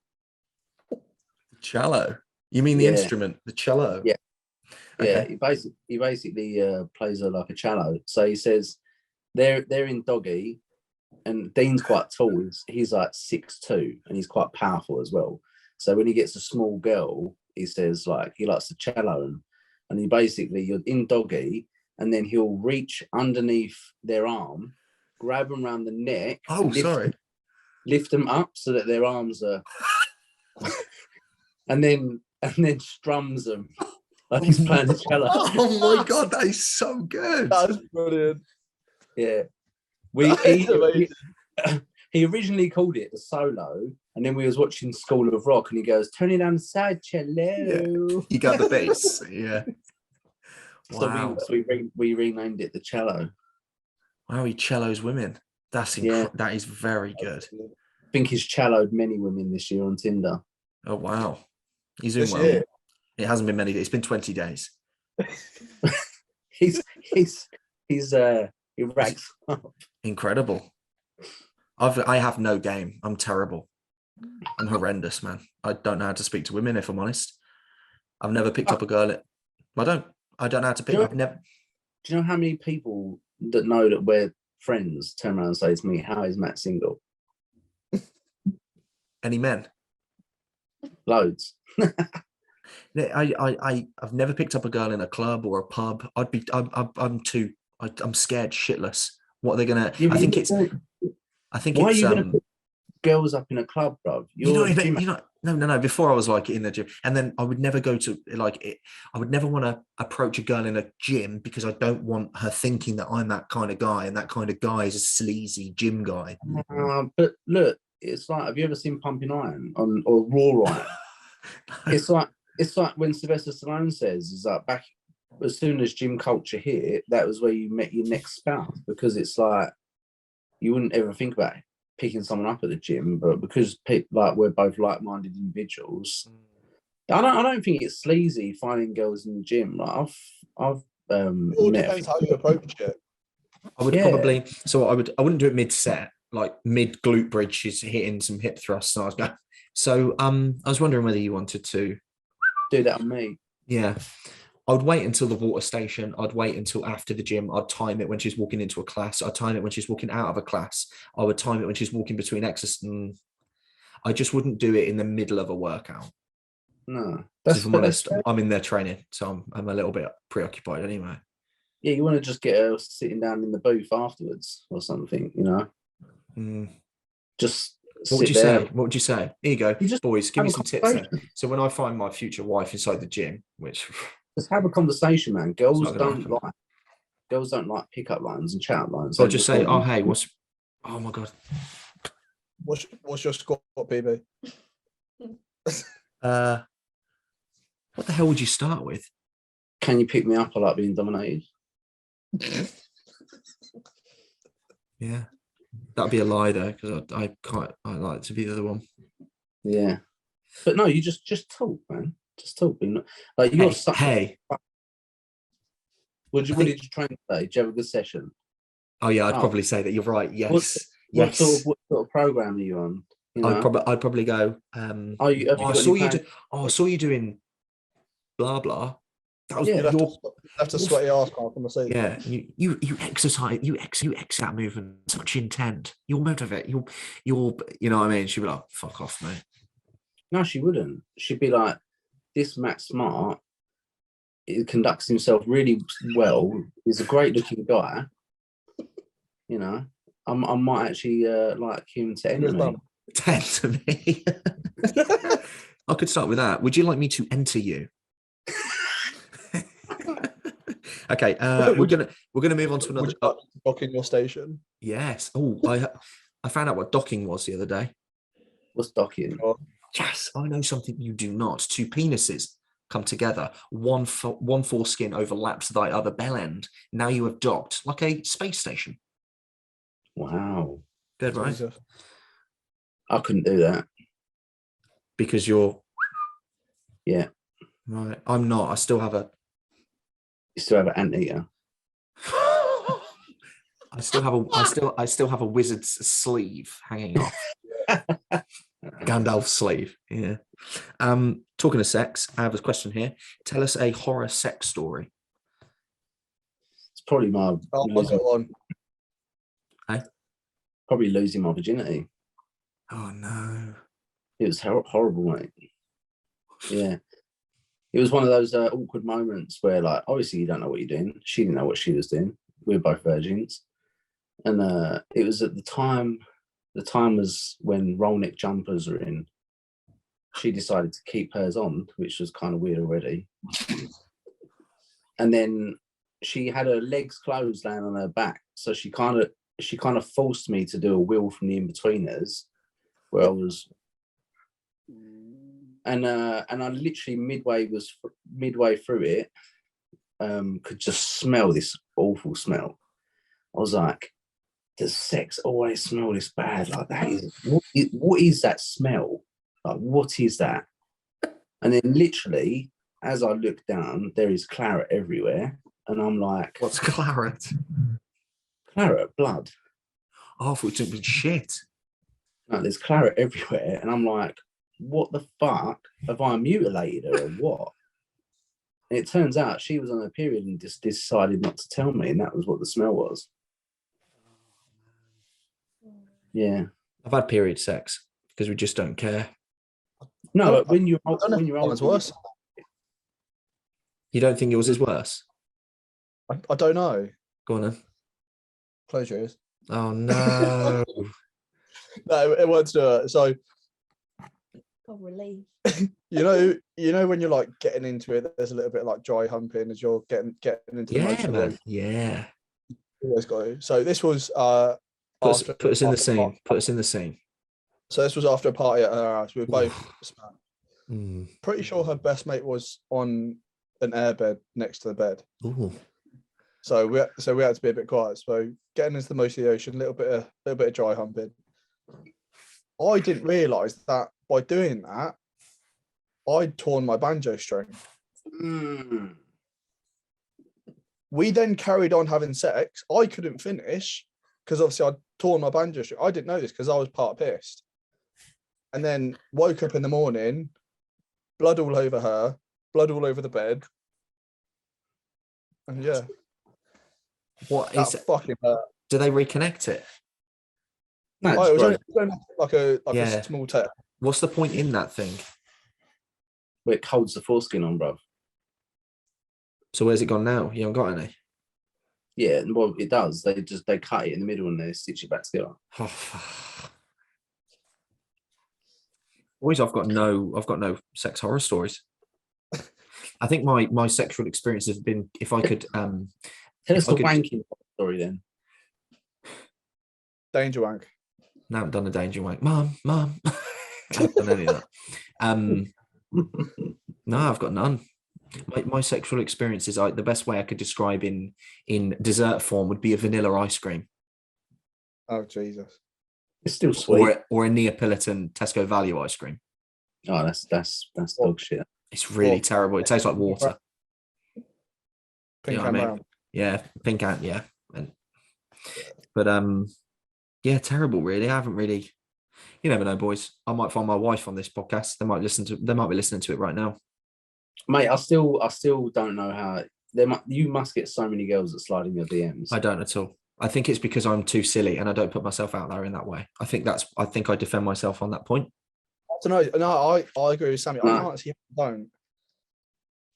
Cello? You mean the instrument, the cello? Yeah. Okay. Yeah, he basically plays her like a cello. So he says they're in doggy, and Dean's quite tall. He's like 6'2", and he's quite powerful as well. So when he gets a small girl, he says like he likes the cello, and he basically, you're in doggy, and then he'll reach underneath their arm, grab them around the neck. Oh, lift them up so that their arms are, and then strums them like he's playing the cello. Oh my god, that is so good. That's brilliant. Yeah, he originally called it the solo, and then we was watching School of Rock, and he goes, "Turn it down the side, cello." Yeah. You got the bass. Yeah. Wow. So we renamed it the Cello. Wow, he cellos women. That is very good. I think he's celloed many women this year on Tinder. Oh wow, he's doing This well. year? It hasn't been many. It's been 20 days. he racks up. Incredible. I have no game. I'm terrible. I'm horrendous, man. I don't know how to speak to women, if I'm honest. I've never picked up a girl. I don't know how to pick. I've never. Do you know how many people that know that we're friends turn around and say to me, "How is Matt single?" Any men? Loads. I've never picked up a girl in a club or a pub. I'm scared shitless. What are they gonna? Yeah, why are you gonna put girls up in a club, bro? No. Before I was like in the gym, and then I would never go to I would never want to approach a girl in a gym because I don't want her thinking that I'm that kind of guy, and that kind of guy is a sleazy gym guy. But look, it's like, have you ever seen Pumping Iron or Raw Iron? It's like when Sylvester Stallone says, "Is like back as soon as gym culture hit, that was where you met your next spouse," because it's like you wouldn't ever think about picking someone up at the gym, but because we're both like-minded individuals, I don't think it's sleazy finding girls in the gym. Like I've it all depends how you approach it. I would probably I wouldn't do it mid-set, like mid glute bridge. She's hitting some hip thrusts, and I was going. So I was wondering whether you wanted to do that on me. Yeah. I would wait until the water station. I'd wait until after the gym. I'd time it when she's walking into a class. I'd time it when she's walking out of a class. I would time it when she's walking between exercises. I just wouldn't do it in the middle of a workout. No. If I'm honest, I'm in there training, so I'm a little bit preoccupied anyway. Yeah, you want to just get her sitting down in the booth afterwards or something, you know? Just what would you say? What would you say? Here you go. Boys, give me some tips then. So when I find my future wife inside the gym, which... Just have a conversation, man. Girls don't like pickup lines and chat lines. So just say, "Oh, hey, oh my god, what's your squat, PB?" What the hell would you start with? Can you pick me up? I like being dominated. Yeah, that'd be a lie though, because I like to be the other one. Yeah, but no, you just talk, man. Just talk. Like you got hey. What did you train today? Did you have a good session? Oh yeah, I'd probably say that. You're right. Yes. What sort of program are you on? You know? I'd probably go. I saw you doing blah blah. That was left a sweaty arse mark on the seat. Yeah, you exercise, you exert movement, such intent. You'll motivate. You'll you know what I mean. She'd be like, "Fuck off, mate." No, she wouldn't. She'd be like, "This Matt Smart, he conducts himself really well. He's a great looking guy. You know, I might actually like him to enter me." To enter me. I could start with that. Would you like me to enter you? Okay, we're gonna move on to another. Docking your station. Yes. Oh, I found out what docking was the other day. What's docking? Yes, I know something you do not. Two penises come together. One foreskin overlaps thy other bell end. Now you have docked like a space station. Wow. Good, right? Jesus. I couldn't do that. Because you're... Yeah. Right. I'm not. I still have a... You still have an anteater. I still have a wizard's sleeve hanging off. Gandalf's sleeve. Yeah. Talking of sex, I have a question here. Tell us a horror sex story. It's probably my... one. Hey? Probably losing my virginity. Oh no. It was horrible, mate. Yeah. It was one of those awkward moments where, like, obviously you don't know what you're doing. She didn't know what she was doing. We were both virgins. And it was at the time was when roll-neck jumpers were in. She decided to keep hers on, which was kind of weird already. And then she had her legs closed down on her back. So she kind of forced me to do a wheel from the in-betweeners where I was... And I literally midway through it, could just smell this awful smell. I was like, does sex always smell this bad? Like that is what is that smell? Like what is that? And then literally, as I look down, there is claret everywhere. And I'm like, what's claret? Claret, blood. Oh, I thought it was shit. No, there's claret everywhere. And I'm like, what the fuck? Have I mutilated her or what? And it turns out she was on her period and just decided not to tell me. And that was what the smell was. Yeah. I've had period sex because we just don't care. No, but when you're Mine's worse. You don't think yours is worse? I don't know. Go on then. Close your ears. Oh no. No, it won't do it. So God, relief. you know when you're like getting into it, there's a little bit of like dry humping as you're getting into the motion. Man. Yeah. Always got to. So this was Put us in the scene. Put us in the scene. So this was after a party at her house. We were both Mm. pretty sure her best mate was on an airbed next to the bed. Ooh. So we had to be a bit quiet. So getting into the motion of the ocean, a little bit of dry humping. I didn't realise that by doing that, I'd torn my banjo string. Mm. We then carried on having sex. I couldn't finish because obviously I'd torn my banjo string. I didn't know this because I was part pissed. And then woke up in the morning, blood all over her, blood all over the bed. And yeah. What That is fucking hurt. do they reconnect it? No, Oh, it was it's only like a small tear. What's the point in that thing? where it holds the foreskin on, bro. So where's it gone now? You haven't got any? Yeah, well, it does. They cut it in the middle and they stitch it back together. Boys, I've got no sex horror stories. I think my sexual experiences have been, if I could Tell us the wanking story then. Danger wank. No, I haven't done a danger wank. Mum. I haven't done any of that. No, I've got none. My sexual experiences, the best way I could describe in dessert form would be a vanilla ice cream. Oh Jesus! It's still sweet. Or a Neapolitan Tesco value ice cream. Oh, that's dog shit. It's really terrible. It tastes like water. Pink You know and what I mean? brown. Yeah, pink and yeah. But yeah, terrible. Really, I haven't really. You never know, boys. I might find my wife on this podcast. They might be listening to it right now. Mate, I still don't know how. You must get so many girls that slide in your DMs. I don't at all. I think it's because I'm too silly and I don't put myself out there in that way. I think I defend myself on that point. I don't know. No, I agree with Sammy. I can't see how I don't.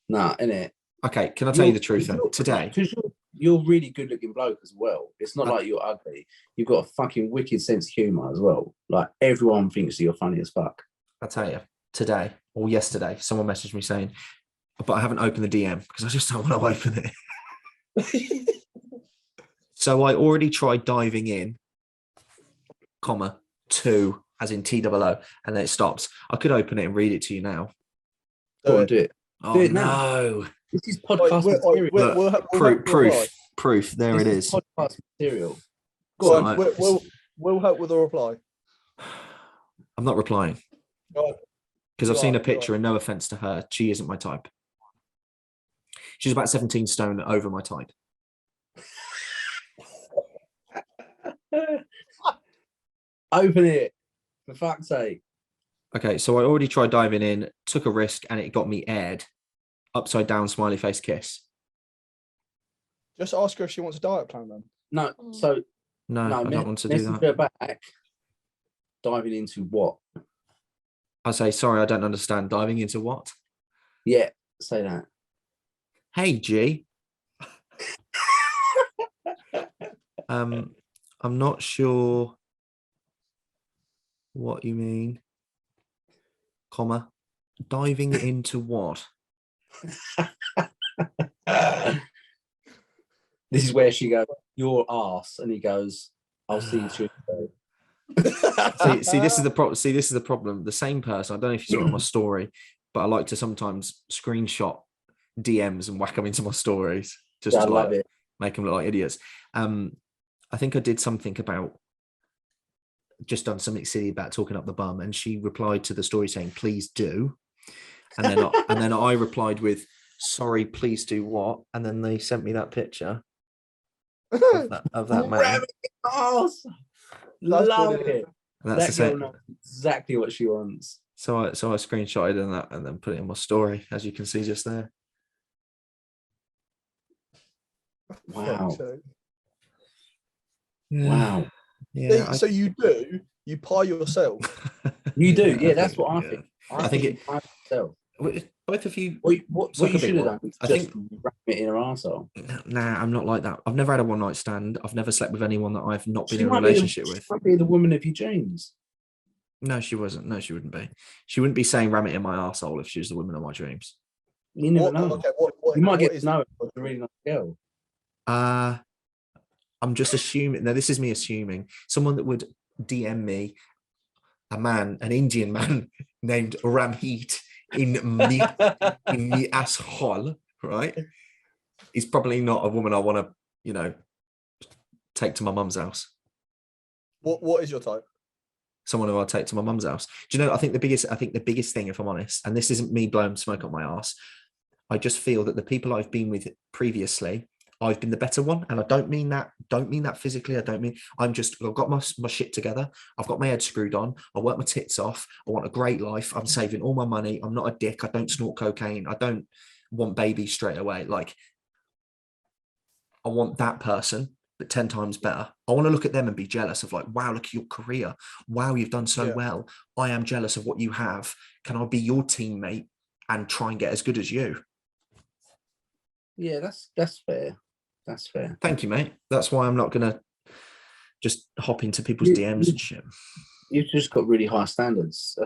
Nah, innit? Okay, can I tell you the truth then? Today, because you're a really good looking bloke as well. It's not like you're ugly. You've got a fucking wicked sense of humour as well. Like everyone thinks you're funny as fuck. I'll tell you, today or yesterday, someone messaged me saying, but I haven't opened the DM because I just don't want to open it. So I already tried diving in, to, as in TOO, and then it stops. I could open it and read it to you now. Go on, do it. Oh, do it no. Now. This is podcast material. Proof. There it is. Podcast material. Go on. We'll help with the reply. I'm not replying. Because I've seen a picture, and no offense to her, she isn't my type. She's about 17 stone over my type. Open it, for fuck's sake. Okay, so I already tried diving in, took a risk, and it got me aired. Upside down, smiley face kiss. Just ask her if she wants a diet plan then. No, I don't want to do that. Her back. Diving into what? I say, sorry, I don't understand. Diving into what? Yeah, say that. Hey, G. I'm not sure what you mean. Diving into what? This is where she goes, your ass, and he goes, I'll see you Tuesday. see, this is the problem. See, this is the problem. The same person. I don't know if you saw it on my story, but I like to sometimes screenshot DMs and whack them into my stories just Yeah, I to love like it. make them look like idiots. I think I did something about just done something silly about talking up the bum, and she replied to the story saying, "Please do," and then I replied with, "Sorry, please do what?" And then they sent me that picture of that man. Rabbit ass. That's Love brilliant. it. And that's That the girl same. knows exactly what she wants. So I screenshotted and then put it in my story, as you can see just there. Wow. Fuck's sake. Wow. Yeah. So you pie yourself. You do. Yeah, I that's think, what I yeah. think. I think you find yourself. both of you. What suck you a big should have one. done is I just think. wrap it in her arsehole. Nah, I'm not like that. I've never had a one night stand. I've never slept with anyone that I've not been She in a might be relationship with. She might be the woman of your dreams. No, she wasn't. No, she wouldn't be. She wouldn't be saying "ram it in my arsehole" if she was the woman of my dreams. You never know. Okay, You might what get is to know her as a really nice girl. I'm just assuming. Now, this is me assuming someone that would DM me an Indian man named Ramheet in me asshole, right? Is probably not a woman I want to, take to my mum's house. What is your type? Someone who I'll take to my mum's house. Do you know? I think the biggest thing, if I'm honest, and this isn't me blowing smoke up my ass, I just feel that the people I've been with previously, I've been the better one, and I don't mean that physically. I've got my shit together. I've got my head screwed on. I work my tits off. I want a great life. I'm saving all my money. I'm not a dick. I don't snort cocaine. I don't want babies straight away. Like, I want that person, but 10 times better. I want to look at them and be jealous of like, wow, look at your career. Wow, you've done so well. I am jealous of what you have. Can I be your teammate and try and get as good as you? Yeah, that's fair. That's fair. Thank you, mate. That's why I'm not going to just hop into people's DMs and shit. You've just got really high standards. I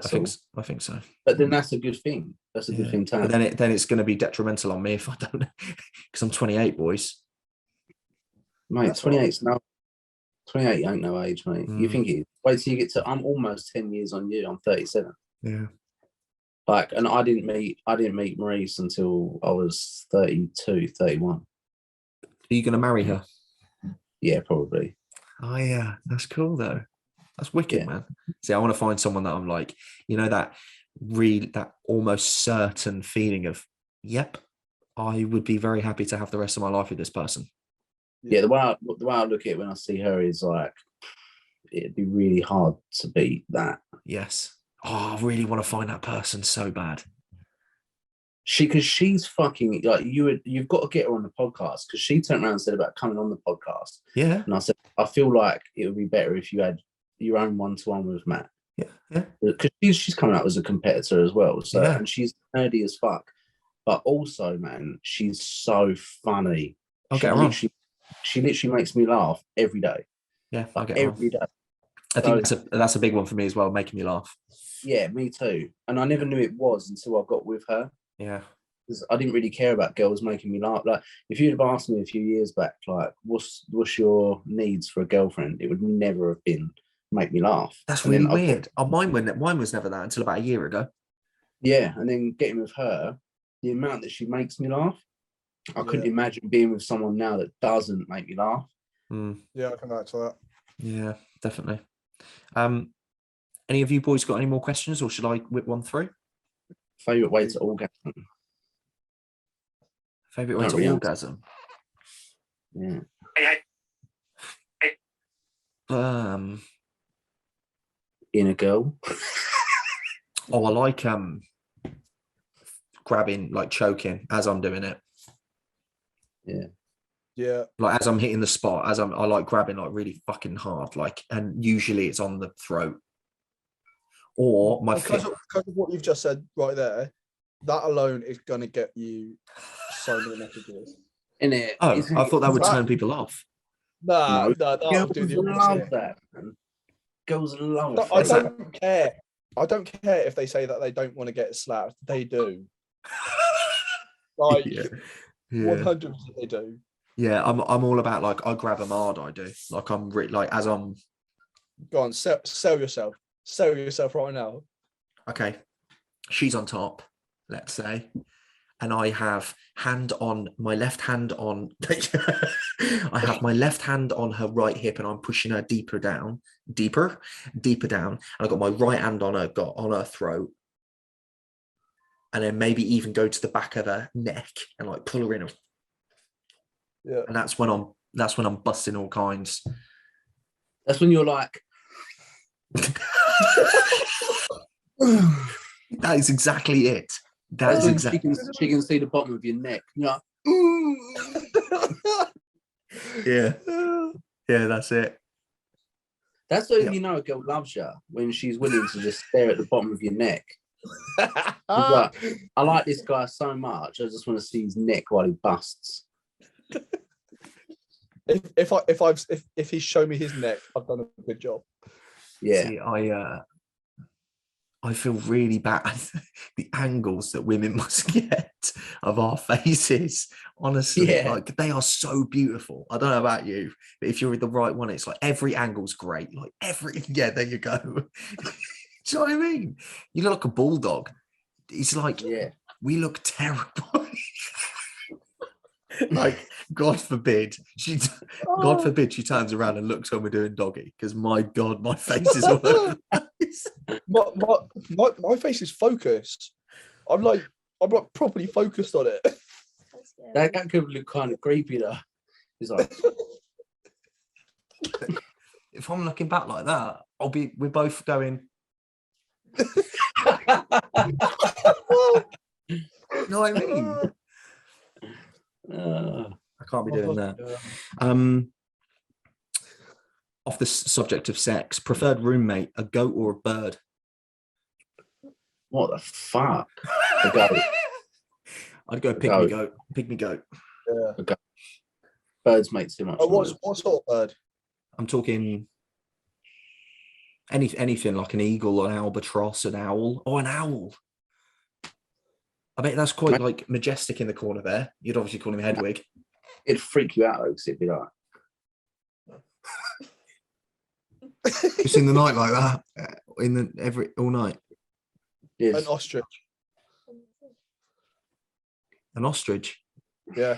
think so. But then that's a good thing. That's a good thing to have. But then it's going to be detrimental on me if I don't, because I'm 28, boys. Mate, 28's no 28 ain't no age, mate. You think it is. Wait till you get to I'm almost 10 years on you. I'm 37. Yeah. Like, and I didn't meet Maurice until I was 32, 31. Are you going to marry her? Yeah, probably. Oh yeah, that's cool though. That's wicked, man. See, I want to find someone that I'm like, that almost certain feeling of, yep, I would be very happy to have the rest of my life with this person. Yeah, the way I look at it when I see her is like, it'd be really hard to beat that. Yes. Oh, I really want to find that person so bad. Because she's fucking like you've got to get her on the podcast, because she turned around and said about coming on the podcast. Yeah. And I said, I feel like it would be better if you had your own one-to-one with Matt. Yeah. Because she's coming up as a competitor as well. So and she's nerdy as fuck. But also, man, she's so funny. I'll get her on. She literally makes me laugh every day. Yeah, I'll get every day. I think that's a big one for me as well, making me laugh. Yeah, me too. And I never knew it was until I got with her. Yeah. Because I didn't really care about girls making me laugh. Like, if you'd have asked me a few years back, like, what's your needs for a girlfriend? It would never have been make me laugh. That's really weird. Mine was never that until about a year ago. Yeah, and then getting with her, the amount that she makes me laugh, I couldn't imagine being with someone now that doesn't make me laugh. Yeah, I can relate to that. Yeah, definitely. Any of you boys got any more questions, or should I whip one through? Favorite way to orgasm? Favorite way to orgasm? Yeah. In a girl. I like grabbing, like choking as I'm doing it. Yeah. Like as I'm hitting the spot, I like grabbing like really fucking hard, like, and usually it's on the throat. Or because of what you've just said right there, that alone is gonna get you so many messages. In it. Oh, I thought that would turn people off. Nah, that girls would do the love opposite. that, man. Girls love it. I don't care. I don't care if they say that they don't want to get slapped. They do. Like 100% they do. Yeah, I'm all about, like, I grab them hard. I do. Like, I'm like as I'm. Go on, sell yourself. Sell yourself right now. Okay, she's on top. Let's say and I have my left hand on I have my left hand on her right hip, and I'm pushing her deeper down. And I got my right hand on her throat, and then maybe even go to the back of her neck and like pull her in. Yeah. And that's when I'm busting all kinds. That's when you're like, that is exactly it. That is exactly. She can see the bottom of your neck. You're like, yeah, that's it. that's when you know a girl loves you, when she's willing to just stare at the bottom of your neck. Like, I like this guy so much, I just want to see his neck while he busts. If he's shown me his neck, I've done a good job. Yeah. See, I feel really bad. The angles that women must get of our faces, honestly, like they are so beautiful. I don't know about you, but if you're with the right one, it's like every angle's great. Like there you go. Do you know what I mean? You look like a bulldog. It's like, we look terrible. Like, God forbid she turns around and looks when we're doing doggy, because my God, my face is all over the place. My face is focused. I'm like properly focused on it. That could look kind of creepy though. It's like, if I'm looking back like that, we're both going. You know what I mean? I can't be doing that. Off the subject of sex, preferred roommate, a goat or a bird? What the fuck? A goat. I'd go pygmy goat. Pygmy goat. Yeah. A goat. Birds make too much noise. What sort of bird? I'm talking anything like an eagle, an albatross, an owl. Oh, an owl. I bet that's quite like majestic in the corner there. You'd obviously call him Hedwig. It'd freak you out though, because it'd be like. You've seen the night like that all night. Yes. An ostrich. An ostrich. Yeah.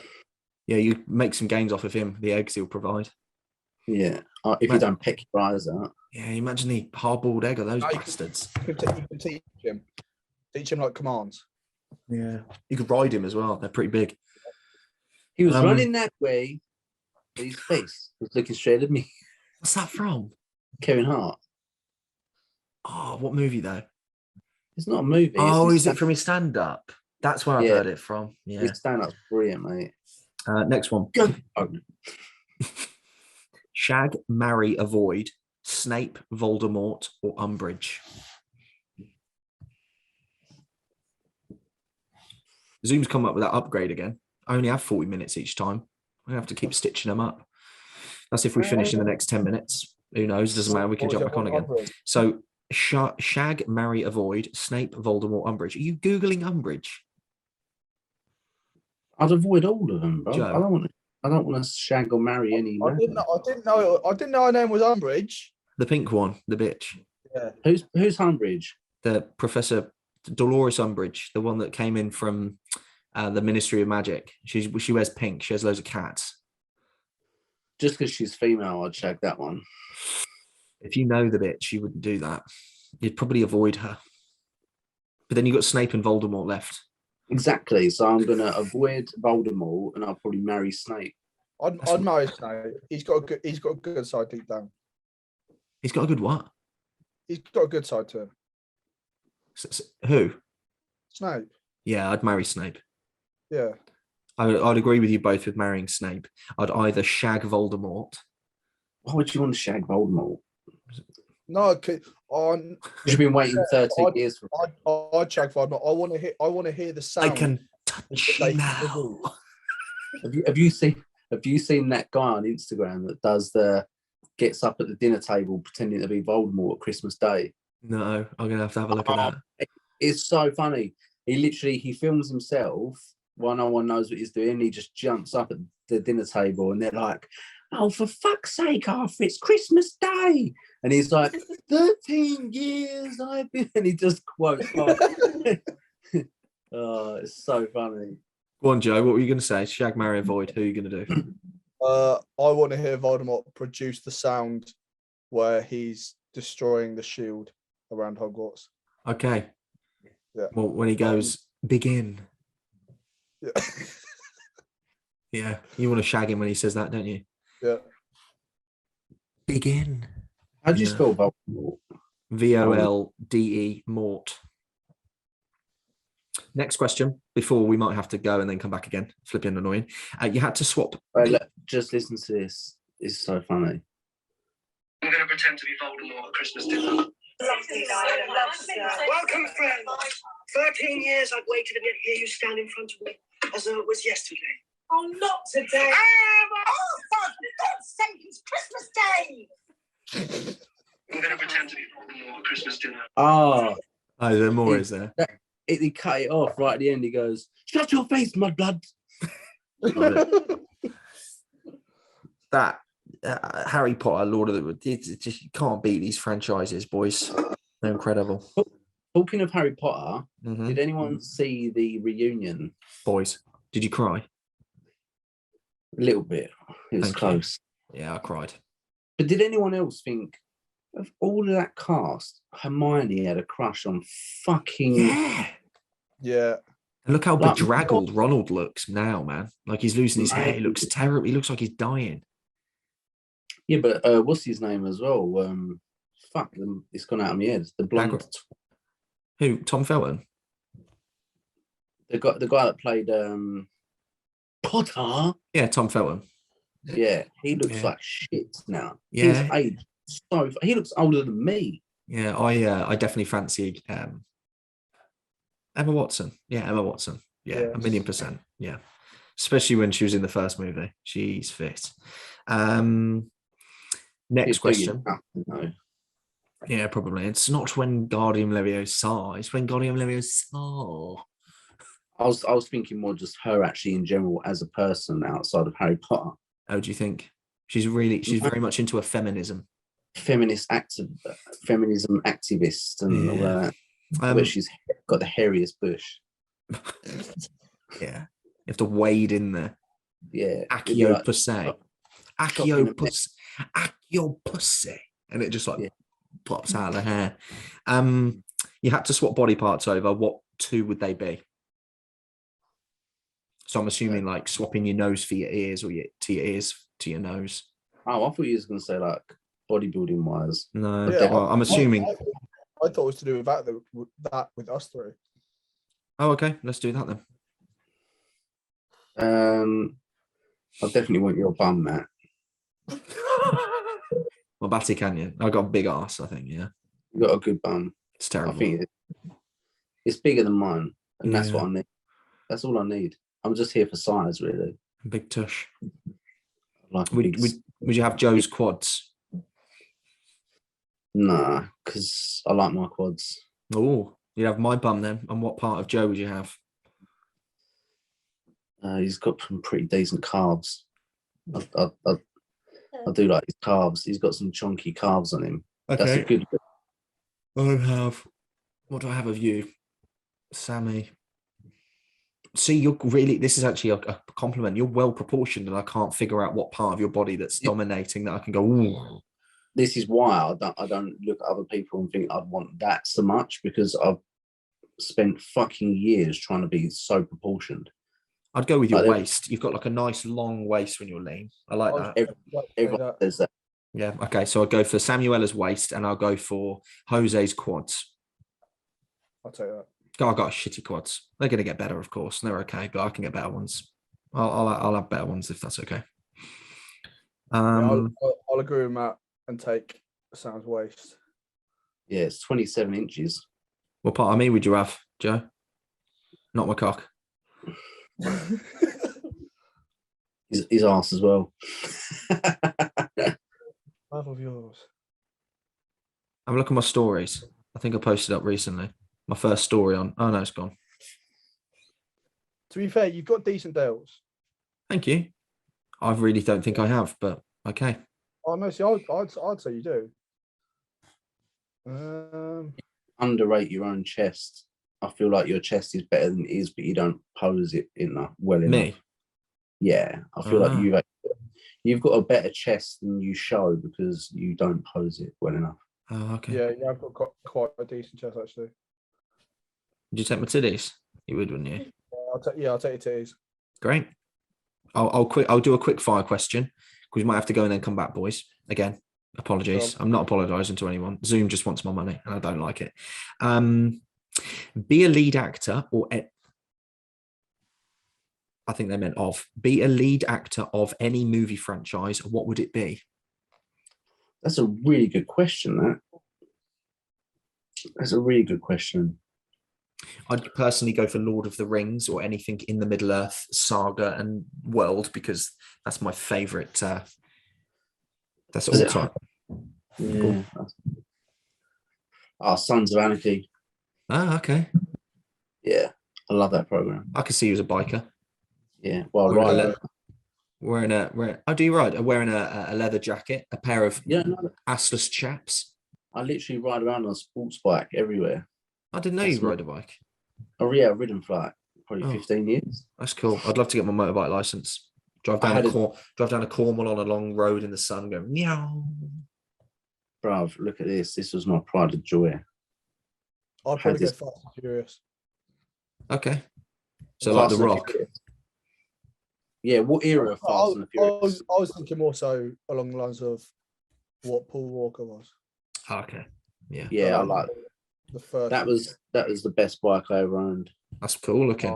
Yeah, you make some gains off of him. The eggs he'll provide. Yeah. If you don't pick your eyes out. Yeah, imagine the hard-boiled egg of those bastards. You can teach him. Teach him like commands. Yeah, you could ride him as well. They're pretty big. He was running that way, but his face was looking straight at me. What's that from? Kevin Hart. Oh, what movie though? It's not a movie. Oh, is it from his stand-up? That's where I've heard it from. Yeah, his stand-up's brilliant, mate. Next one. Go. Shag, marry, avoid, Snape, Voldemort, or Umbridge? Zoom's come up with that upgrade again. I only have 40 minutes each time. I'm going to have to keep stitching them up. That's if we finish in the next 10 minutes. Who knows? Doesn't matter. We can jump back on again. So, shag, marry, avoid, Snape, Voldemort, Umbridge. Are you Googling Umbridge? I'd avoid all of them, bro. Joe. I don't want to shag or marry any. I didn't know her name was Umbridge. The pink one, the bitch. Yeah. Who's Umbridge? The Professor Dolores Umbridge, the one that came in from the Ministry of Magic. She wears pink. She has loads of cats. Just because she's female, I'd shag that one. If you know the bitch, you wouldn't do that. You'd probably avoid her. But then you've got Snape and Voldemort left. Exactly. So I'm going to avoid Voldemort, and I'll probably marry Snape. I'd marry Snape. He's got a good side deep down. He's got a good what? He's got a good side to him. Who? Snape. Yeah, I'd marry Snape. Yeah. I'd agree with you both with marrying Snape. I'd either shag Voldemort. Why would you want to shag Voldemort? No, you've been waiting 13 years for. I'd shag Voldemort. I want to hear the sound. I can touch you now. Have you seen that guy on Instagram that gets up at the dinner table pretending to be Voldemort at Christmas Day? No, I'm gonna have to have a look at that. It's so funny. He films himself while no one knows what he's doing. He just jumps up at the dinner table, and they're like, "Oh, for fuck's sake, Arthur, it's Christmas Day!" And he's like, 13 years I've been, and he just quotes. Oh, it's so funny. Go on, Joe. What were you going to say? Shag, marry, avoid. Who are you going to do? I want to hear Voldemort produce the sound where he's destroying the shield around Hogwarts. Okay. Yeah. Well, when he goes, begin. Yeah. Yeah. You want to shag him when he says that, don't you? Yeah. Begin. How do you spell Voldemort? VOLDE, Mort. Next question, before we might have to go and then come back again. Flipping annoying. You had to swap. Just listen to this. It's so funny. I'm going to pretend to be Voldemort at Christmas dinner. Welcome, friends. 13 years I've waited, and yet here you stand in front of me as though it was yesterday. Oh, not today. Oh, for God's sake, it's Christmas Day. I'm going to pretend to be Voldemort at Christmas dinner. Oh, there more, is there? He cut it off right at the end. He goes, "Shut your face, mudblood." That Harry Potter, Lord of the Rings, it just, you can't beat these franchises, boys. They're incredible. Talking of Harry Potter, did anyone see the reunion? Boys, did you cry? A little bit. It was close. Yeah, I cried. But did anyone else think, of all of that cast, Hermione had a crush on fucking... Yeah. And look how bedraggled Ronald looks now, man. Like he's losing his hair. He looks terrible. He looks like he's dying. Yeah, but what's his name as well? It's gone out of my head. The blonde. Who? Tom Felton? The guy that played Potter. Yeah, Tom Felton. Yeah, he looks like shit now. Yeah. His age, he looks older than me. Yeah, I definitely fancy Emma Watson. Yeah, Emma Watson. Yeah, yes. 1,000,000%. Yeah. Especially when she was in the first movie. She's fit. Next question. Yeah, probably. It's not when Wingardium Leviosa. It's when Wingardium Leviosa. I was thinking more just her actually in general as a person outside of Harry Potter. Oh, do you think? She's very much into a feminism. Feminism activist and all that. But she's got the hairiest bush. Yeah. You have to wade in there. Yeah. Accio pussy. Accio pussy. And it just pops out of the hair. You had to swap body parts over. What two would they be? So I'm assuming like swapping your nose for your ears or your ears to your nose. Oh, I thought you was going to say like bodybuilding wise. No, well, I'm assuming. I thought it was to do with that with us three. Oh, okay. Let's do that then. I definitely want your bum, Matt. Well, Batty Canyon. I got a big ass, I think. Yeah. You got a good bum. It's terrible. I think it's bigger than mine, and that's what I need. That's all I need. I'm just here for size, really. Big tush. Would you have Joe's quads? Nah, because I like my quads. Oh, you'd have my bum then. And what part of Joe would you have? He's got some pretty decent calves. I do like his calves. He's got some chunky calves on him. Okay. That's a good. What do I have of you, Sammy? See, you're really. This is actually a compliment. You're well proportioned, and I can't figure out what part of your body that's dominating that I can go. Ooh. This is why I don't look at other people and think I'd want that so much, because I've spent fucking years trying to be so proportioned. I'd go with your waist. You've got like a nice long waist when you're lean. I like that. Everyone says that. Yeah. Okay. So I'll go for Samuela's waist, and I'll go for Jose's quads. I'll take that. I got shitty quads. They're going to get better, of course. They're okay, but I can get better ones. I'll have better ones if that's okay. I'll agree with Matt and take Sam's waist. Yeah, it's 27 inches. What part of me would you have, Joe? Not my cock. his ass as well. Half of yours. Have a look at my stories. I think I posted up recently. My first story on. Oh no, it's gone. To be fair, you've got decent deals. Thank you. I really don't think I have, but okay. Oh no, see, I'd say you do. Underrate your own chest. I feel like your chest is better than it is, but you don't pose it well enough. Me? Yeah, I feel like you've got a better chest than you show because you don't pose it well enough. Oh, okay. Yeah, I've got quite a decent chest actually. Would you take my titties? You would, wouldn't you? I'll take your titties. Great. I'll do a quick fire question because we might have to go and then come back, boys. Again, apologies. I'm not apologizing to anyone. Zoom just wants my money and I don't like it. Be a lead actor I think they meant be a lead actor of any movie franchise. What would it be? That's a really good question. That's a really good question. I'd personally go for Lord of the Rings or anything in the Middle Earth saga and world because that's my favorite. That's all time. Yeah. Sons of Anarchy. Ah, okay. Yeah, I love that program. I could see you as a biker. Yeah, well, wearing a leather jacket, a pair of assless chaps. I literally ride around on a sports bike everywhere. I didn't know you ride a bike. Oh yeah, I've ridden for like probably 15 years. That's cool. I'd love to get my motorbike license. Drive down a Cornwall on a long road in the sun, go meow. Bruv, look at this. This was my pride and joy. I'd probably go Fast and Furious. Okay. So like The Rock. Yeah, what era of Fast and Furious? I was thinking more so along the lines of what Paul Walker was. Okay. Yeah. Yeah, I like the first. That was the best bike I ever owned. That's cool looking.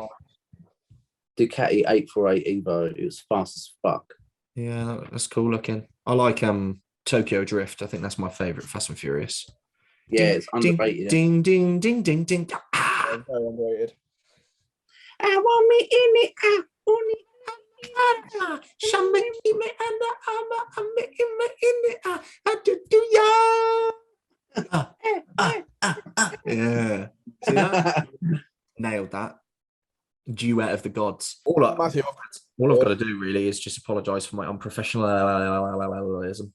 Ducati 848 Evo. It was fast as fuck. Yeah, that's cool looking. I like Tokyo Drift. I think that's my favorite Fast and Furious. Yeah, it's underrated. Ding, ding, ding, ding, ding. Very underrated. I want me in it. I want it. Yeah. See that? Nailed that. Duet of the gods. All I've got to do really is just apologise for my unprofessionalism.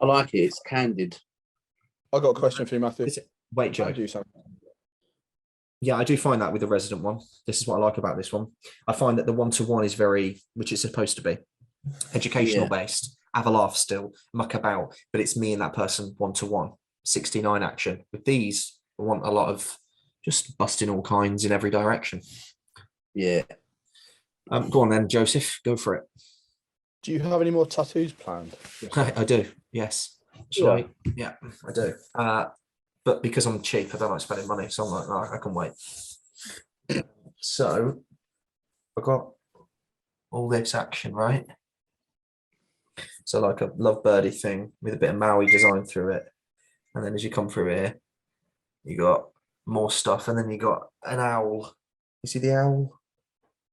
I like it. It's candid. I got a question for you, Matthew. Wait, Joe. Do something. Yeah, I do find that with the resident one. This is what I like about this one. I find that the one-to-one is very, which it's supposed to be, educational based. Have a laugh still, muck about, but it's me and that person one-to-one. 69 action. With these, I want a lot of just busting all kinds in every direction. Yeah. Go on then, Joseph. Go for it. Do you have any more tattoos planned? I do. Yes. Yeah, I do. But because I'm cheap, I don't like spending money. So I'm like, no, I can wait. So I've got all this action, right? So like a love birdie thing with a bit of Maui design through it. And then as you come through here, you got more stuff. And then you got an owl. You see the owl?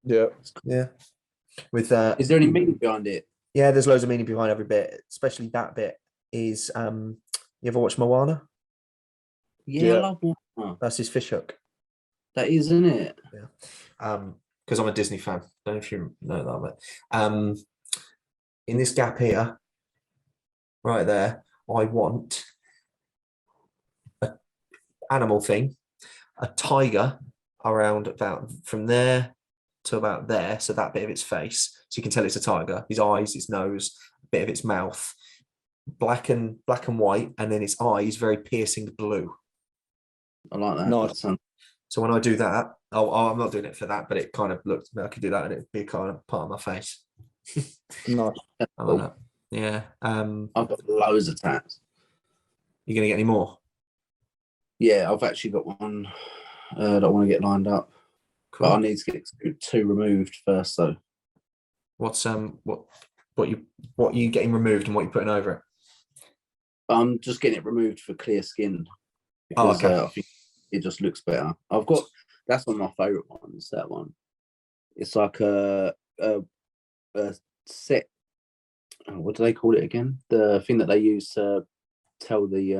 Yeah. Yeah. With is there any meaning behind it? Yeah, there's loads of meaning behind every bit, especially that bit is you ever watch Moana? Yeah, I love Moana. That's his fish hook. That is, isn't it? Yeah. Because I'm a Disney fan. I don't know if you know that, but in this gap here, right there, I want an animal thing, a tiger around about from there to about there, so that bit of its face, so you can tell it's a tiger. His eyes, its nose, a bit of its mouth, black and white, and then its eyes very piercing blue. I like that. Nice. So when I do that, I'm not doing it for that, but it kind of looked I could do that and it'd be kind of part of my face. Nice. I like that. Yeah. I've got loads of tats. You gonna get any more? Yeah, I've actually got one that I want to get lined up. Cool. But I need to get 2 removed first, though. What's what you getting removed and what you putting over it? I'm just getting it removed for clear skin because I think it just looks better. That's one of my favourite ones. That one. It's like a set. What do they call it again? The thing that they use to tell the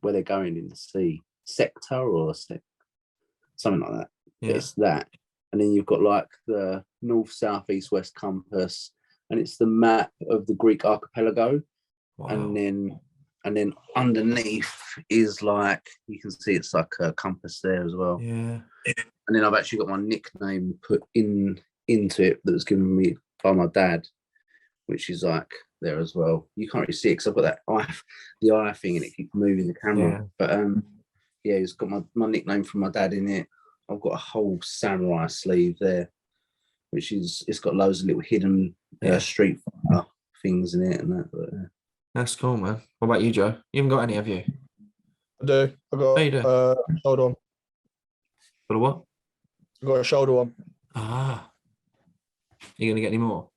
where they're going in the sea. Sector or something like that. Yeah. It's that, and then you've got like the north, south, east, west compass, and it's the map of the Greek archipelago. Wow. And then and then underneath is like, you can see it's like a compass there as well. Yeah. And then I've actually got my nickname put into it that was given me by my dad, which is like there as well. You can't really see it because I've got that the eye thing, and it keeps moving the camera. Yeah. But yeah, it's got my nickname from my dad in it. I've got a whole samurai sleeve there, which is, it's got loads of little hidden street fighter things in it and that. But, That's cool, man. What about you, Joe? You haven't got any, have you? I do. I got you do? shoulder one. Got a what? I got a shoulder one. Ah. You gonna get any more?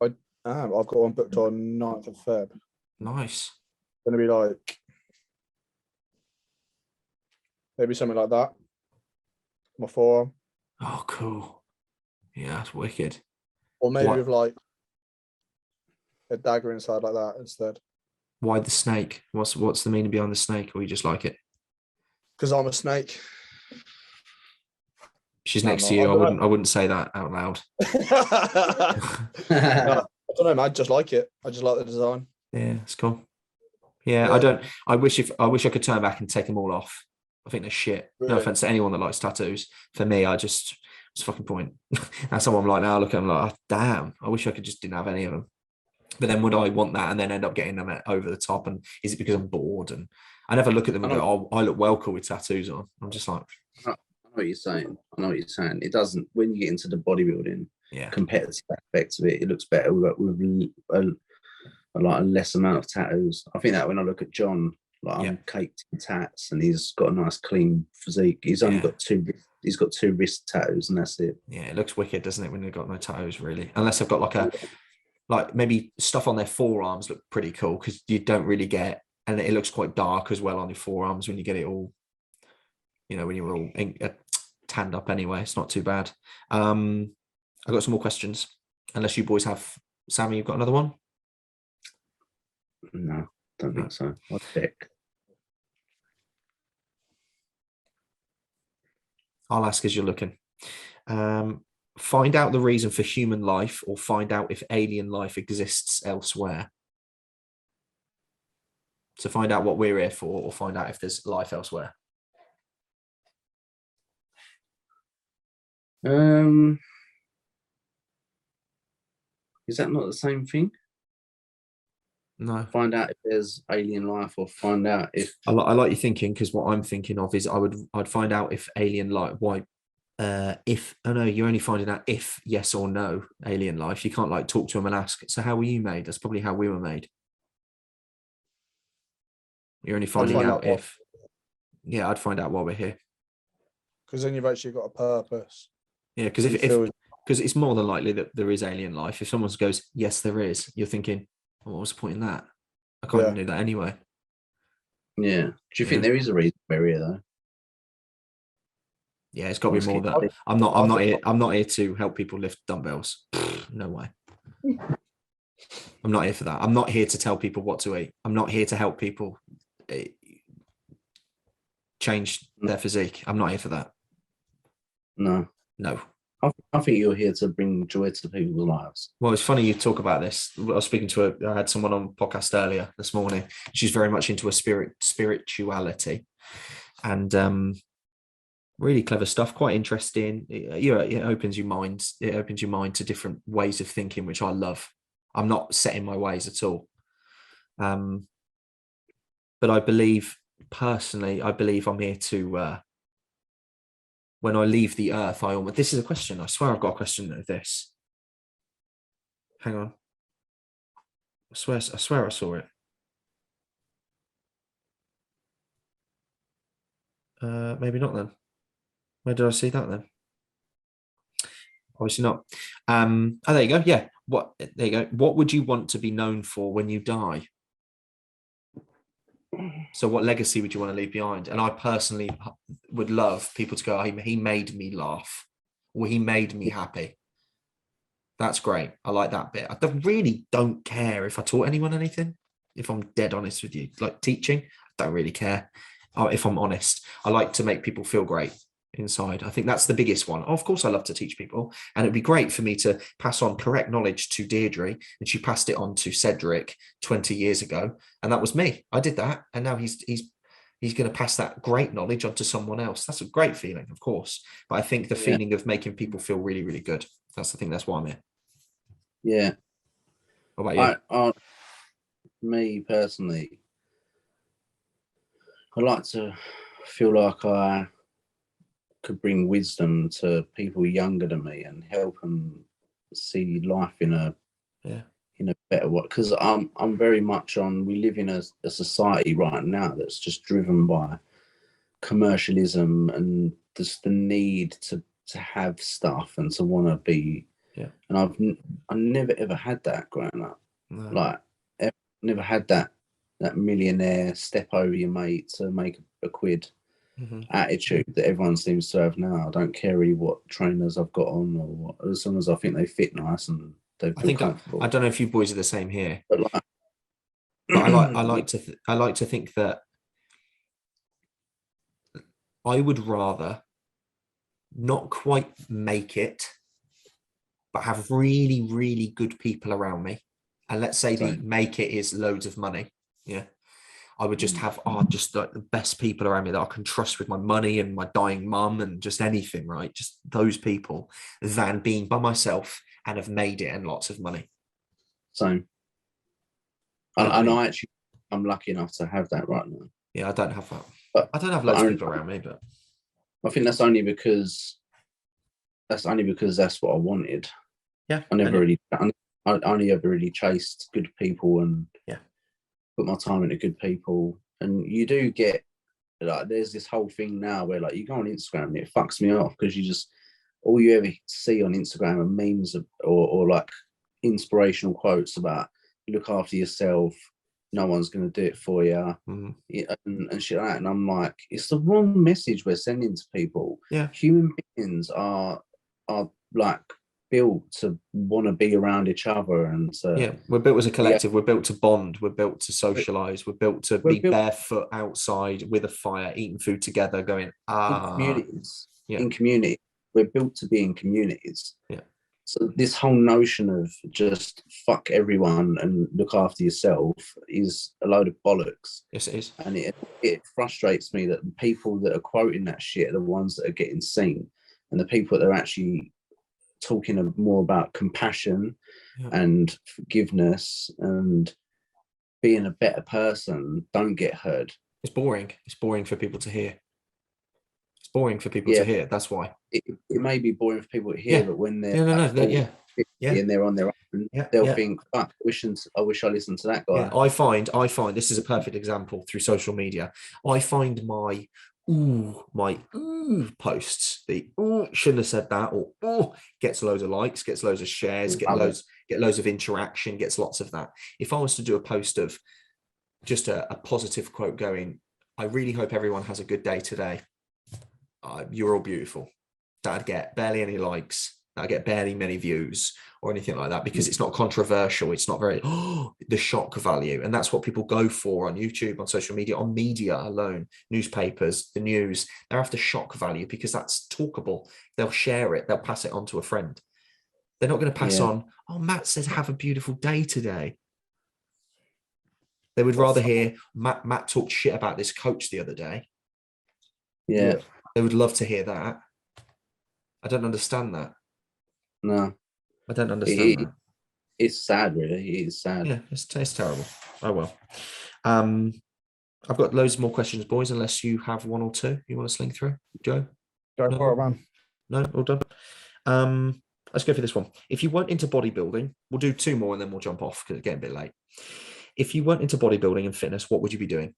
I've got one booked on 9th of Feb. Nice. Gonna be like maybe something like that. My forearm. Oh, cool. Yeah, that's wicked. Or maybe What? with like a dagger inside like that instead. Why the snake? What's the meaning behind the snake, or you just like it? Because I'm a snake. She's No, next no, to you. I don't I wouldn't say that out loud. No, I don't know, man. I just like it. I just like the design. Yeah, it's cool. Yeah, Yeah. I wish I could turn back and take them all off. I think they're shit. No Really? offense to anyone that likes tattoos. For me, it's fucking point. That's how I'm like now. Look at them like, oh, damn. I wish I could just didn't have any of them. But then would I want that and then end up getting them over the top? And is it because I'm bored? And I never look at them and go, oh, I look well cool with tattoos on. I'm just like, I know what you're saying. It doesn't, when you get into the bodybuilding competitive aspects of it, it looks better with a less amount of tattoos. I think that when I look at John, like I'm caked in tats and he's got a nice clean physique. He's only got he's got 2 wrist tattoos and that's it. Yeah, it looks wicked, doesn't it, when they've got no tattoos really? Unless they've got like maybe stuff on their forearms look pretty cool because you don't really get, and it looks quite dark as well on your forearms when you get it all, when you're all tanned up anyway. It's not too bad. I've got some more questions. Unless you boys have, Sammy, you've got another one? No, don't think so. I'll check. I'll ask as you're looking. Find out the reason for human life, or find out if alien life exists elsewhere. So find out what we're here for, or find out if there's life elsewhere. Is that not the same thing? No. Find out if there's alien life, or find out if I like you thinking, because what I'm thinking of is I'd find out if alien life, you're only finding out if yes or no alien life. You can't like talk to them and ask, so how were you made? That's probably how we were made. You're only finding out if. Yeah, I'd find out why we're here. Because then you've actually got a purpose. Yeah, because because it's more than likely that there is alien life. If someone goes, yes, there is, you're thinking, well, what was the point in that? I can't even do that anyway. Yeah. Do you think there is a reason we're here though? Yeah, it's got to be more than I'm not here to help people lift dumbbells. No way. I'm not here for that. I'm not here to tell people what to eat. I'm not here to help people change their physique. I'm not here for that. No. I think you're here to bring joy to people's lives. Well, it's funny you talk about this. I was speaking to I had someone on podcast earlier this morning. She's very much into a spirituality, and really clever stuff. Quite interesting. It opens your mind. It opens your mind to different ways of thinking, which I love. I'm not set in my ways at all. But I believe personally, I'm here to. When I leave the earth, this is a question. I swear I've got a question of this. Hang on. I swear I saw it. Maybe not then. Where did I see that then? Obviously not. There you go. Yeah. There you go. What would you want to be known for when you die? So what legacy would you want to leave behind? And I personally would love people to go, he made me laugh, or he made me happy. That's great. I like that bit. I really don't care if I taught anyone anything. If I'm dead honest with you, like teaching, I don't really care. If I'm honest, I like to make people feel great. inside. I think that's the biggest one. Of course, I love to teach people, and it'd be great for me to pass on correct knowledge to Deirdre, and she passed it on to Cedric 20 years ago, and that was me. I did that, and now he's going to pass that great knowledge on to someone else. That's a great feeling, of course. But I think the feeling of making people feel really, really good. That's the thing. That's why I'm here. Yeah. What about you? Me personally, I like to feel like I could bring wisdom to people younger than me and help them see life in a better way. Because I'm very much on. We live in a society right now that's just driven by commercialism and just the need to have stuff and to want to be. Yeah. And I never ever had that growing up. No. Like, never had that millionaire step over your mate to make a quid attitude that everyone seems to have now. I don't care really what trainers I've got on or what, as long as I think they fit nice and they feel comfortable. I don't know if you boys are the same here, but I like to think that I would rather not quite make it, but have really, really good people around me. And let's say the make it is loads of money. Yeah. I would just have just like the best people around me that I can trust with my money and my dying mum and just anything, right? Just those people, than being by myself and have made it and lots of money. Same. And I'm lucky enough to have that right now. Yeah, I don't have that. But I don't have loads of people around me, but I think that's only because that's what I wanted. Yeah. I only ever really chased good people and put my time into good people. And you do get, like, there's this whole thing now where, like, you go on Instagram and it fucks me off because you just, all you ever see on Instagram are memes or like inspirational quotes about look after yourself, no one's going to do it for you, and shit like that. And I'm like, it's the wrong message we're sending to people. Yeah. Human beings are like built to want to be around each other, and we're built as a collective. We're built to bond, we're built to socialize, we're built to be barefoot outside with a fire, eating food together, going in community. We're built to be in communities. So this whole notion of just fuck everyone and look after yourself is a load of bollocks. Yes, it is. And it frustrates me that the people that are quoting that shit are the ones that are getting seen, and the people that are actually talking more about compassion and forgiveness and being a better person don't get heard. It's boring. It's boring for people to hear. It's boring for people to hear. That's why. It may be boring for people to hear, but when they're and they're on their own, they'll think, fuck, I wish I listened to that guy. Yeah, I find this is a perfect example through social media. I find my posts, the shouldn't have said that, or gets loads of likes, gets loads of shares, get loads of interaction, gets lots of that. If I was to do a post of just a positive quote going, I really hope everyone has a good day today. You're all beautiful. That'd get barely any likes. That'd get barely many views or anything like that, because it's not controversial. It's not very, the shock value. And that's what people go for on YouTube, on social media, on media alone, newspapers, the news. They're after shock value because that's talkable. They'll share it. They'll pass it on to a friend. They're not going to pass on, Matt says, have a beautiful day today. They would rather hear Matt talked shit about this coach the other day. Yeah. They would love to hear that. I don't understand that. No. I don't understand that. It's sad, really. It is sad. Yeah, it's terrible. Oh, well. I've got loads more questions, boys, unless you have one or two you want to sling through. Joe? Go for it, man. No, all done. Let's go for this one. If you weren't into bodybuilding, we'll do two more and then we'll jump off because it's getting a bit late. If you weren't into bodybuilding and fitness, what would you be doing?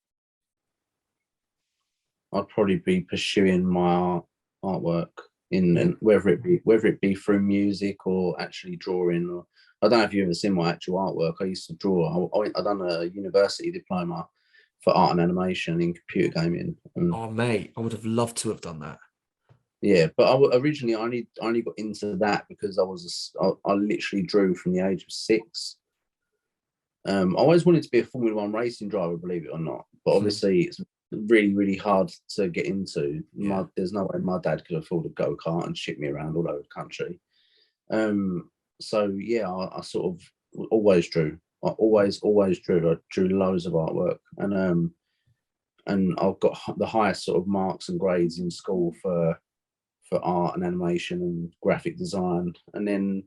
I'd probably be pursuing my artwork in whether it be through music or actually drawing. Or I don't know if you've ever seen my actual artwork. I used to draw. I done a university diploma for art and animation in computer gaming. Mate, I would have loved to have done that. Yeah, but originally I only got into that because I literally drew from the age of 6. I always wanted to be a Formula 1 racing driver, believe it or not. But obviously it's really, really hard to get into. There's no way my dad could afford a go-kart and ship me around all over the country. So yeah, I sort of always drew. I always drew. I drew loads of artwork, and I've got the highest sort of marks and grades in school for art and animation and graphic design. And then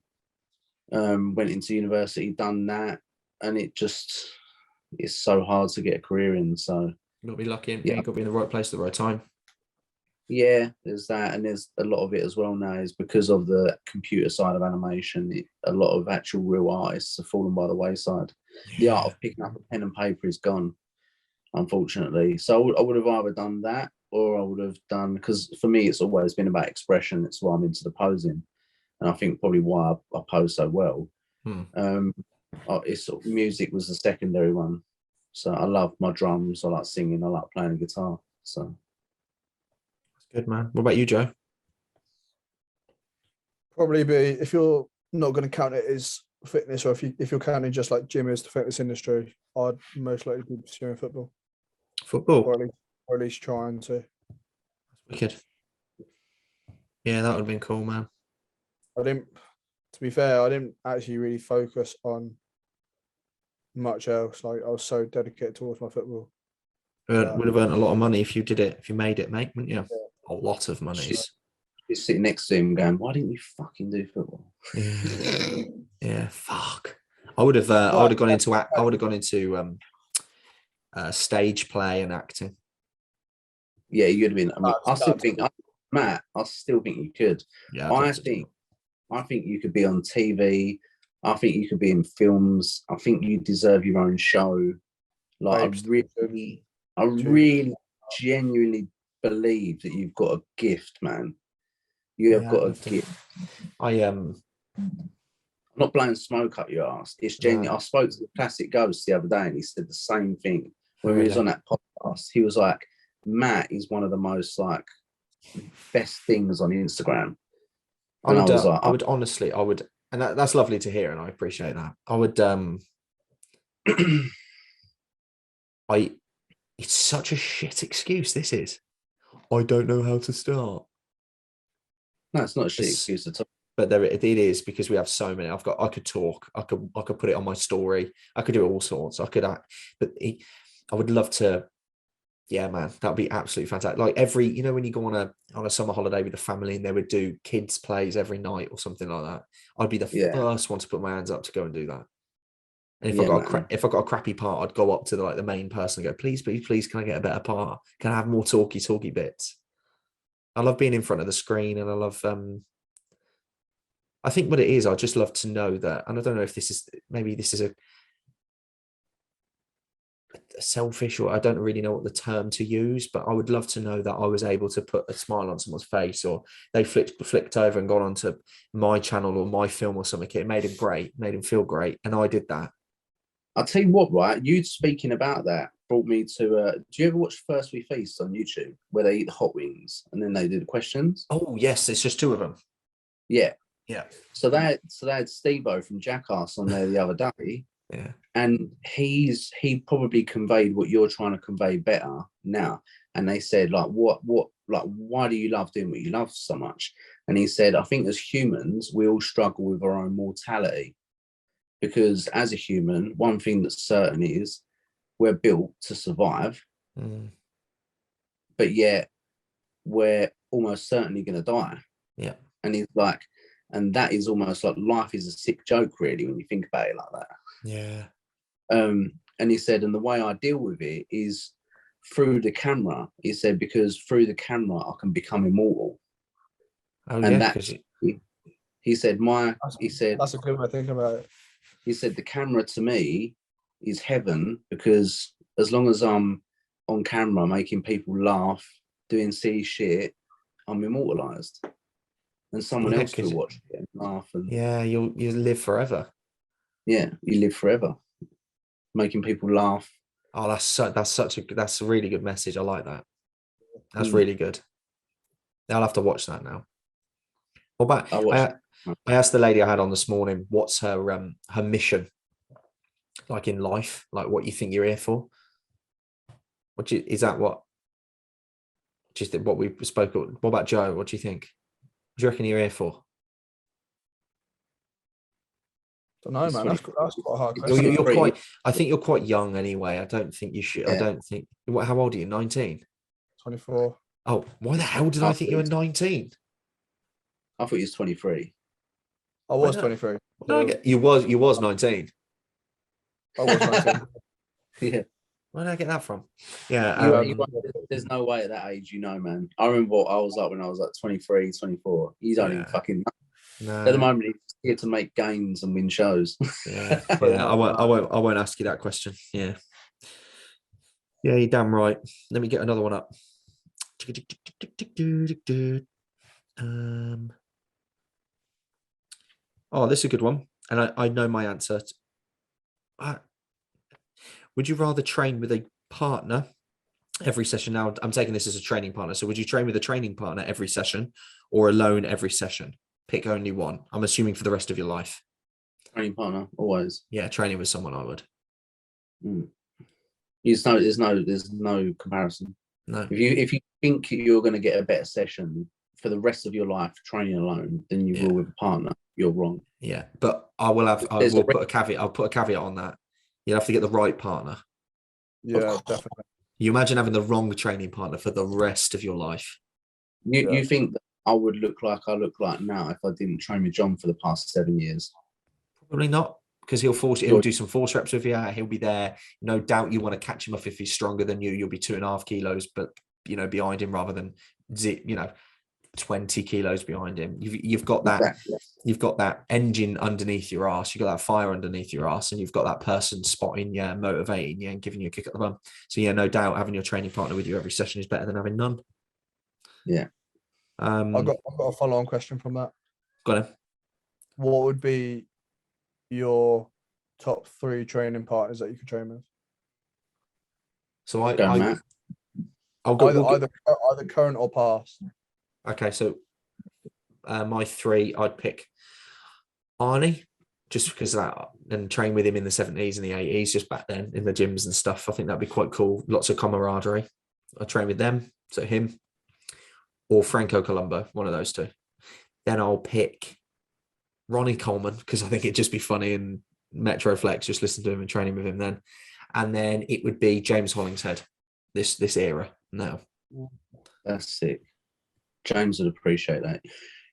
went into university, done that, and it's so hard to get a career in. So you got to be lucky, and you got to be in the right place at the right time. Yeah, there's that, and there's a lot of it as well now is because of the computer side of animation. A lot of actual real artists have fallen by the wayside. The art of picking up a pen and paper is gone, unfortunately. So I would have either done that, or I would have done, because for me it's always been about expression. It's why I'm into the posing, and I think probably why I pose so well. It's music was the secondary one. So I love my drums. I like singing. I like playing the guitar. So. Good, man. What about you, Joe? Probably be, if you're not going to count it as fitness, or if you're counting just like gym as the fitness industry, I'd most likely be pursuing football. Football, or at least trying to. That's wicked. Yeah, that would have been cool, man. To be fair, I didn't actually really focus on much else. Like, I was so dedicated towards my football. Would have earned a lot of money if you did it, if you made it, mate, wouldn't you? Yeah. A lot of money. You're sitting next to him going, why didn't you fucking do football? Yeah, fuck. I would have gone into stage play and acting. Yeah, you'd have been. I mean, I still think you could. Yeah, I think you could be on TV. I think you could be in films. I think you deserve your own show. Like, I really genuinely believe that you've got a gift, man. You have got a gift. I'm not blowing smoke up your ass. It's genuine. I spoke to the Classic Ghost the other day, and he said the same thing when we was on that podcast. He was like, Matt is one of the most like best things on Instagram. And I was like, I would, and that's lovely to hear, and I appreciate that. I would, it's such a shit excuse. This is, I don't know how to start. No, it's not a shit excuse at all. But it is, because we have so many. I could talk. I could put it on my story. I could do all sorts. I would love to. Yeah, man, that'd be absolutely fantastic. Like when you go on a summer holiday with the family and they would do kids plays every night or something like that, I'd be the first one to put my hands up to go and do that. And if I got a crappy part, I'd go up to the main person and go, please, can I get a better part? Can I have more talky bits? I love being in front of the screen, and I love. I think what it is, I just love to know that, and I don't know if this is a selfish, or I don't really know what the term to use, but I would love to know that I was able to put a smile on someone's face, or they flicked over and gone onto my channel or my film or something. It made him feel great, and I did that. I'll tell you what, right? You speaking about that brought me to. Do you ever watch First We Feast on YouTube, where they eat the hot wings and then they do the questions? Oh yes, it's just two of them. Yeah. So they had Steve-O from Jackass on there the other day. Yeah. And he probably conveyed what you're trying to convey better now. And they said, like, why do you love doing what you love so much? And he said, I think as humans, we all struggle with our own mortality. Because as a human, one thing that's certain is we're built to survive. But yet we're almost certainly going to die. Yeah. And he's like, and that is almost like life is a sick joke, really, when you think about it like that. Yeah. And he said, and the way I deal with it is through the camera. He said, because through the camera, I can become immortal. Oh, and yeah. He said, that's a good way of thinking about it. He said, the camera to me is heaven, because as long as I'm on camera making people laugh, doing silly shit, I'm immortalized. And someone else will watch it and laugh. And you live forever. Yeah, you live forever, making people laugh. Oh, that's a really good message. I like that. That's really good. I'll have to watch that now. What about I asked the lady I had on this morning, what's her mission, like in life, like what you think you're here for? Is that what Do you think what we spoke? What about Joe? What do you think? What do you reckon you're here for? Don't know, man. That's quite a hard You're, question. you're quite. I think you're quite young anyway. I don't think you should. I don't think. What? How old are you? 19. 24. Oh, why the hell did I think you were 19? I thought he was 23. I was 23. No, you was 19. I was 19. Yeah. Where did I get that from? Yeah. There's no way at that age, man. I remember what I was like when I was like 23, 24. You don't even fucking know. No. At the moment, he's here to make gains and win shows. Yeah. I won't ask you that question. Yeah. Yeah, you're damn right. Let me get another one up. Oh, this is a good one. And I know my answer. Would you rather train with a partner every session? Now, I'm taking this as a training partner. So would you train with a training partner every session or alone every session? Pick only one. I'm assuming for the rest of your life. Training partner, always. Yeah, training with someone, I would. There's no comparison. No. If you think you're going to get a better session for the rest of your life training alone than you will with a partner, you're wrong. Yeah, but I will put a caveat. I'll put a caveat on that. You'll have to get the right partner. Yeah, definitely. You imagine having the wrong training partner for the rest of your life. You think that I would look like I look like now if I didn't train with John for the past 7 years? Probably not, because he'll do some force reps with you. He'll be there. No doubt you want to catch him up if he's stronger than you. You'll be 2.5 kilos, but behind him rather than 20 kilos behind him. You've got that. Exactly. You've got that engine underneath your ass. You've got that fire underneath your ass, and you've got that person spotting you, motivating you, and giving you a kick at the bum. So no doubt having your training partner with you every session is better than having none. Yeah. I've got a follow-on question from that. Got it. What would be your top 3 training partners that you could train with? So either current or past. Okay, so my 3, I'd pick Arnie, just because of that, and train with him in the 70s and the 80s, just back then in the gyms and stuff. I think that'd be quite cool. Lots of camaraderie. I train with them, so him or Franco Colombo, one of those two. Then I'll pick Ronnie Coleman, because I think it'd just be funny and Metro Flex, just listen to him and training with him then. And then it would be James Hollingshead, this era now. That's sick. James would appreciate that.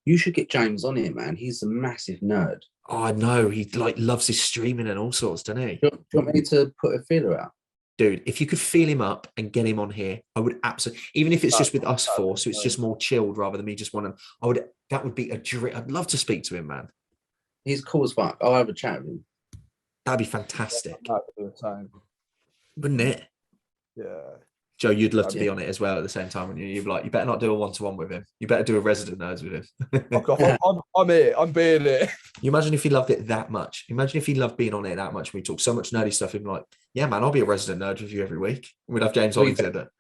You should get James on here, man. He's a massive nerd. Oh, I know. He loves his streaming and all sorts, doesn't he? Do you want me to put a feeler out? Dude, if you could feel him up and get him on here, I would absolutely, even if it's just with us four, so it's just more chilled rather than me just wanting, that would be a dream. I'd love to speak to him, man. He's cool as fuck. I'll have a chat with him. That'd be fantastic. Wouldn't it? Yeah. Joe, you'd love to be on it as well at the same time, wouldn't you? You'd be like, you better not do a one-to-one with him. You better do a resident nerds with him. I'm here. I'm being it. You imagine if he loved it that much. Imagine if he loved being on it that much. We talk so much nerdy stuff. He'd be like, yeah, man, I'll be a resident nerd with you every week. We'd have James Hollingshead there.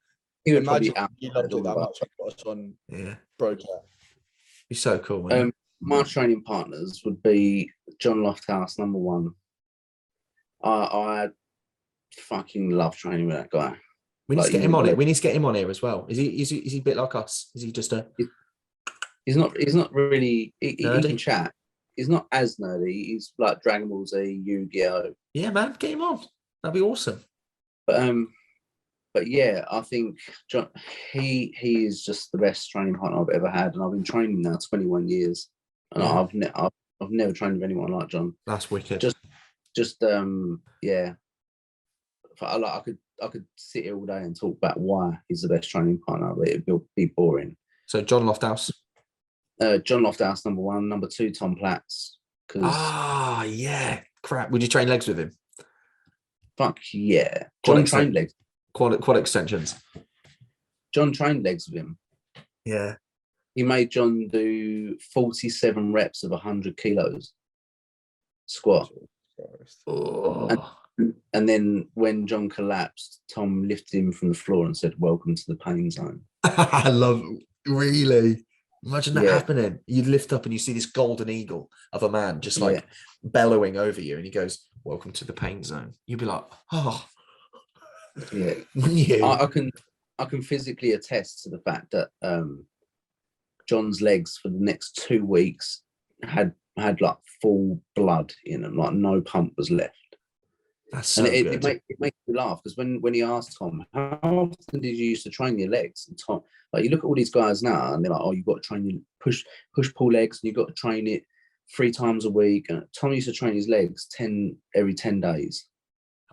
He would imagine he loved it that much. Got us on broadcast. He's so cool, man. My training partners would be John Lofthouse, number 1. I fucking love training with that guy. We need to get him on it. We need to get him on here as well. Is he a bit like us? Is he just a? He's not really. He can chat. He's not as nerdy. He's like Dragon Ball Z, Yu-Gi-Oh. Yeah, man, get him on. That'd be awesome. But yeah, I think John. He is just the best training partner I've ever had, and I've been training now 21 years, and I've never trained with anyone like John. That's wicked. Yeah. I could sit here all day and talk about why he's the best training partner, but it'd be boring. So John Lofthouse. John Lofthouse, number 1. Number 2, Tom Platts. Yeah. Crap. Would you train legs with him? Fuck yeah. John trained legs. Quad extensions. John trained legs with him. Yeah. He made John do 47 reps of 100 kilos squat. And then when John collapsed, Tom lifted him from the floor and said, "Welcome to the pain zone." I love it. Really. Imagine that happening. You'd lift up and you see this golden eagle of a man just like bellowing over you, and he goes, "Welcome to the pain zone." You'd be like, "Oh, yeah." Wouldn't you? I can I can physically attest to the fact that John's legs for the next 2 weeks had like full blood in them, like no pump was left. That's so and it, good. it makes me laugh because when he asked Tom, how often did you used to train your legs? And Tom, like, you look at all these guys now and they're like, oh, you've got to train your push pull legs, and you've got to train it 3 times a week. And Tom used to train his legs every 10 days.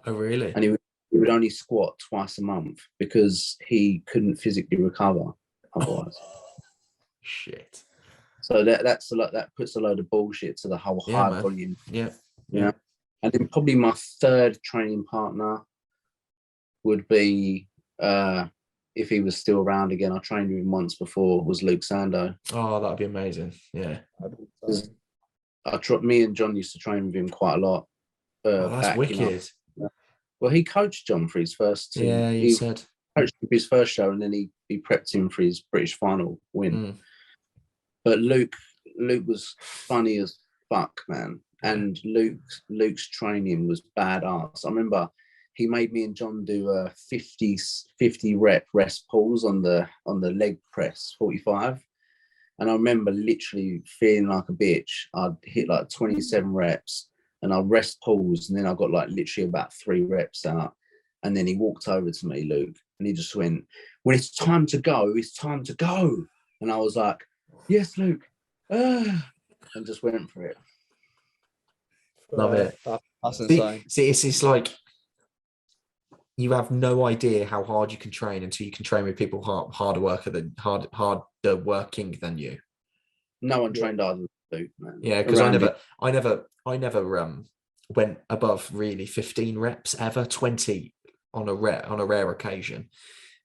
Oh, really? And he would only squat twice a month because he couldn't physically recover otherwise. Shit. So that's a lot. That puts a load of bullshit to the whole high man. volume. Yeah. Yeah. And then probably my third training partner would be, if he was still around again, I trained with him once before, was Luke Sando. Oh, that'd be amazing. Yeah. Me and John used to train with him quite a lot. That's wicked. Well, he coached John for his first two. Yeah, he said. Coached him for his first show, and then he prepped him for his British final win. But Luke was funny as fuck, man. And Luke's training was badass. I remember he made me and John do 50 rep rest pulls on the leg press 45. And I remember literally feeling like a bitch. I'd hit like 27 reps and I'd rest pulls, and then I got like literally about 3 reps out. And then he walked over to me, Luke, and he just went, when it's time to go, it's time to go. And I was like, yes, Luke. And just went for it. Love it. That's insane. See, it's like you have no idea how hard you can train until you can train with people harder working than you. No one trained harder than Luke, man. Yeah, because I never went above really 15 reps ever, 20 on a rare occasion,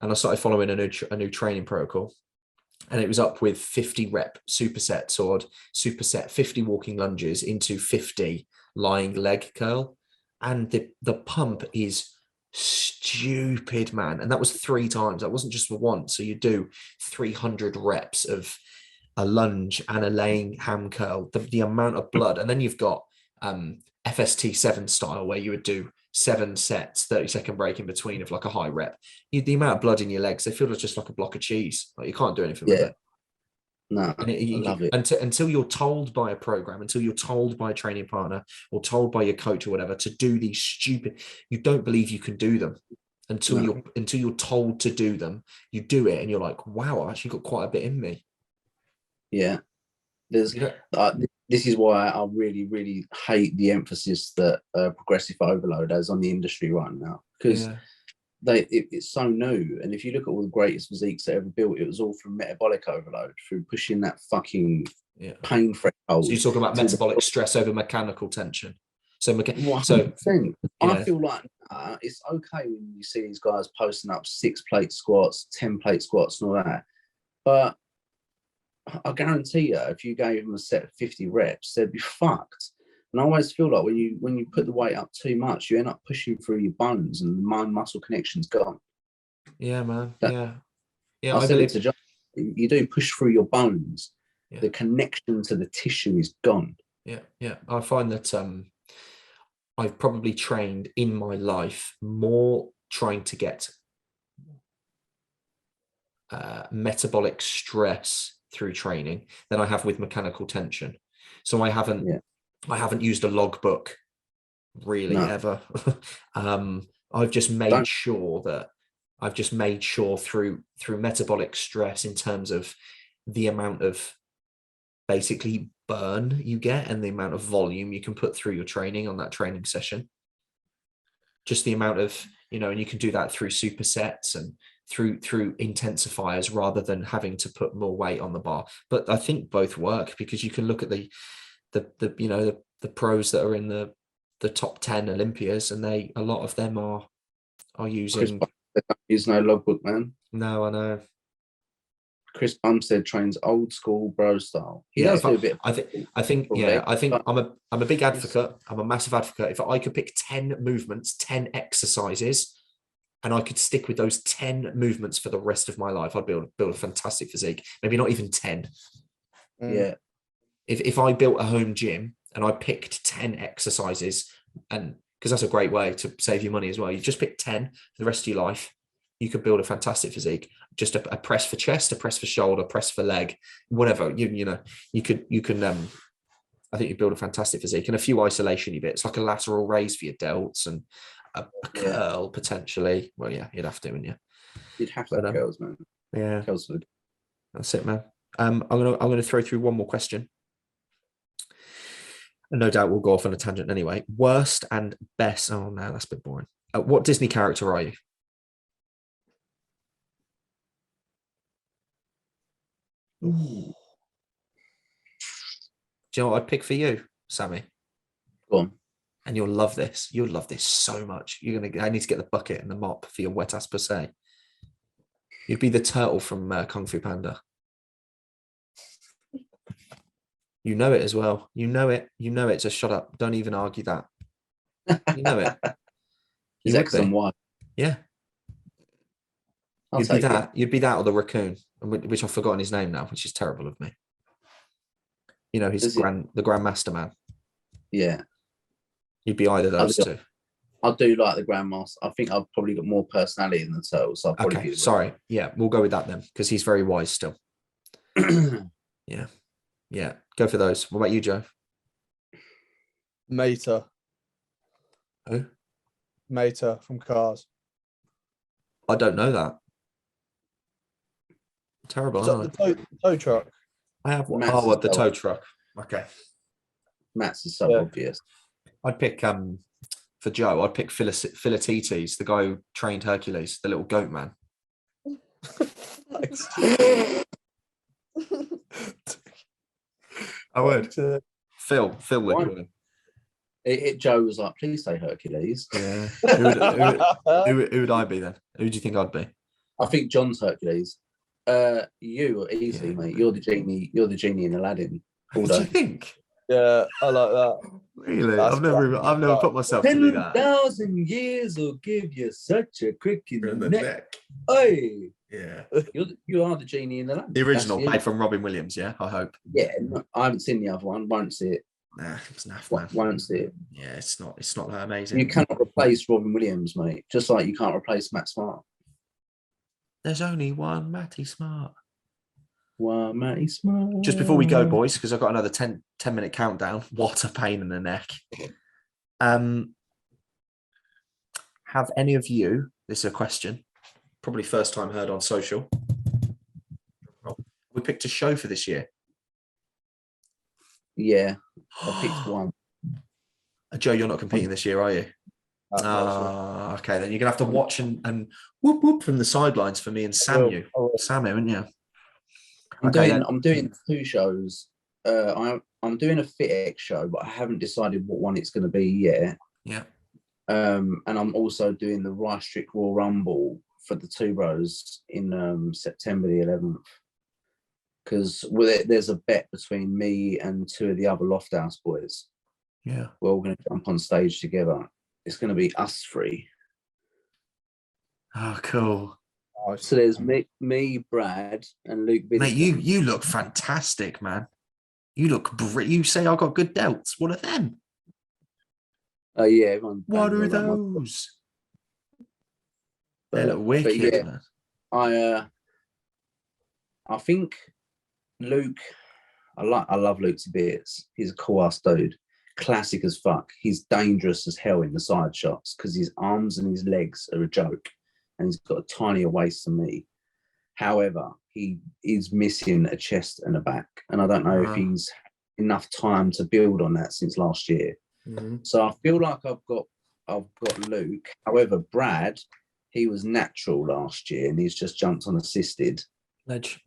and I started following a new training protocol. And it was up with 50 rep supersets, or superset 50 walking lunges into 50 lying leg curl. And the pump is stupid, man. And that was 3 times. That wasn't just for once. So you do 300 reps of a lunge and a laying ham curl, the amount of blood. And then you've got FST7 style, where you would do 7 sets, 30-second break in between of like a high rep. The amount of blood in your legs, they feel just like a block of cheese. Like you can't do anything with it. No, I love it. Until you're told by a program, until you're told by a training partner or told by your coach or whatever to do these stupid, you don't believe you can do them until you're told to do them. You do it and you're like, wow, I actually got quite a bit in me. Yeah. There's this is why I really, really hate the emphasis that progressive overload has on the industry right now, because it's so new. And if you look at all the greatest physiques that ever built, it was all from metabolic overload, through pushing that fucking pain threshold. So you talk about metabolic stress over mechanical tension. So, I feel like it's okay when you see these guys posting up 6-plate squats, 10-plate squats, and all that, but I guarantee you, if you gave them a set of 50 reps, they'd be fucked. And I always feel like when you put the weight up too much, you end up pushing through your bones, and the mind-muscle connection's gone. Yeah, man. Yeah. I said it to John, you do push through your bones, the connection to the tissue is gone. Yeah. I find that I've probably trained in my life more trying to get metabolic stress through training than I have with mechanical tension. So I haven't used a logbook really ever. I've just made sure through metabolic stress, in terms of the amount of basically burn you get and the amount of volume you can put through your training on that training session. Just the amount of, and you can do that through supersets and through intensifiers, rather than having to put more weight on the bar. But I think both work, because you can look at the pros that are in the top 10 Olympias, and a lot of them are using. There's no logbook, man. No, I know. Chris Bumstead trains old school bro style. He does do a bit. I think I'm a big advocate. I'm a massive advocate. If I could pick 10 movements, 10 exercises, and I could stick with those 10 movements for the rest of my life, I'd build a fantastic physique. Maybe not even 10. Yeah. If I built a home gym and I picked 10 exercises, and because that's a great way to save you money as well, you just pick 10 for the rest of your life, You could build a fantastic physique. Just a press for chest, a press for shoulder, press for leg, whatever. You can. I think you build a fantastic physique and a few isolation-y bits, like a lateral raise for your delts and a curl potentially. Well, yeah, you'd have to, wouldn't you? You'd have to have curls, man. Yeah, curls would. That's it, man. I'm gonna throw through one more question. And no doubt we'll go off on a tangent anyway. Worst and best. Oh no, that's a bit boring. What Disney character are you? Ooh. Do you know what I'd pick for you, Sammy? Go on. And you'll love this. You'll love this so much. I need to get the bucket and the mop for your wet ass per se. You'd be the turtle from Kung Fu Panda. You know it as well. You know it. So shut up. Don't even argue that. You know it. Is X and Y? Yeah. You'd be that. You'd be that or the raccoon, which I've forgotten his name now, which is terrible of me. You know, he's the Grandmaster man. Yeah. You'd be either of those two. I do like the Grandmaster. I think I've probably got more personality than the turtle. So okay, sorry. Yeah, we'll go with that then, because he's very wise still. Yeah. Yeah. Go for those. What about you, Joe? Mater. Who? Mater from Cars. I don't know that. Terrible. The tow truck. I have one. Oh, the tow truck. Okay. Matt's is so obvious. I'd pick for Joe. I'd pick Philatites, the guy who trained Hercules, the little goat man. I would. Phil would call him. Joe was like, please say Hercules. Yeah. Who would I be then? Who do you think I'd be? I think John's Hercules. You easily, mate. You're the genie. You're the genie in Aladdin. What do you think? Yeah, I like that. Really? I've never put myself to do that. 10,000 years will give you such a crick in the neck. Hey. Yeah. You are the genie in Aladdin. The original, played from Robin Williams, yeah, I hope. Yeah, I haven't seen the other one. Won't see it. Nah, it's naff, man. Won't see it. Yeah, it's not that amazing. You cannot replace Robin Williams, mate. Just like you can't replace Matt Smart. There's only one Matty Smart. One Matty Smart. Just before we go, boys, because I've got another 10-minute countdown. What a pain in the neck. Have any of you, this is a question, probably first time heard on social, we picked a show for this year? Yeah, I picked one. Joe, you're not competing this year, are you? Okay, then you're gonna have to watch and whoop whoop from the sidelines for me and Samu, haven't you? I'm doing two shows. I'm doing a FitX show, but I haven't decided what one it's going to be yet. Yeah. And I'm also doing the Rice Strict Royal Rumble for the Two Bros in September the 11th. Because there's a bet between me and two of the other Lofthouse boys. Yeah. We're all going to jump on stage together. It's going to be us three. Oh, cool. So there's me, Brad, and Luke. Mate, you look fantastic, man. You look you say I got good delts. What are them? Oh yeah. What are those? They look wicked, man. I think Luke. I love Luke to bits. He's a cool ass dude. Classic as fuck. He's dangerous as hell in the side shots because his arms and his legs are a joke, and he's got a tinier waist than me. However, he is missing a chest and a back, and I don't know if he's enough time to build on that since last year. Mm-hmm. So I feel like I've got Luke. However, Brad, he was natural last year, and he's just jumped on assisted. Ledge.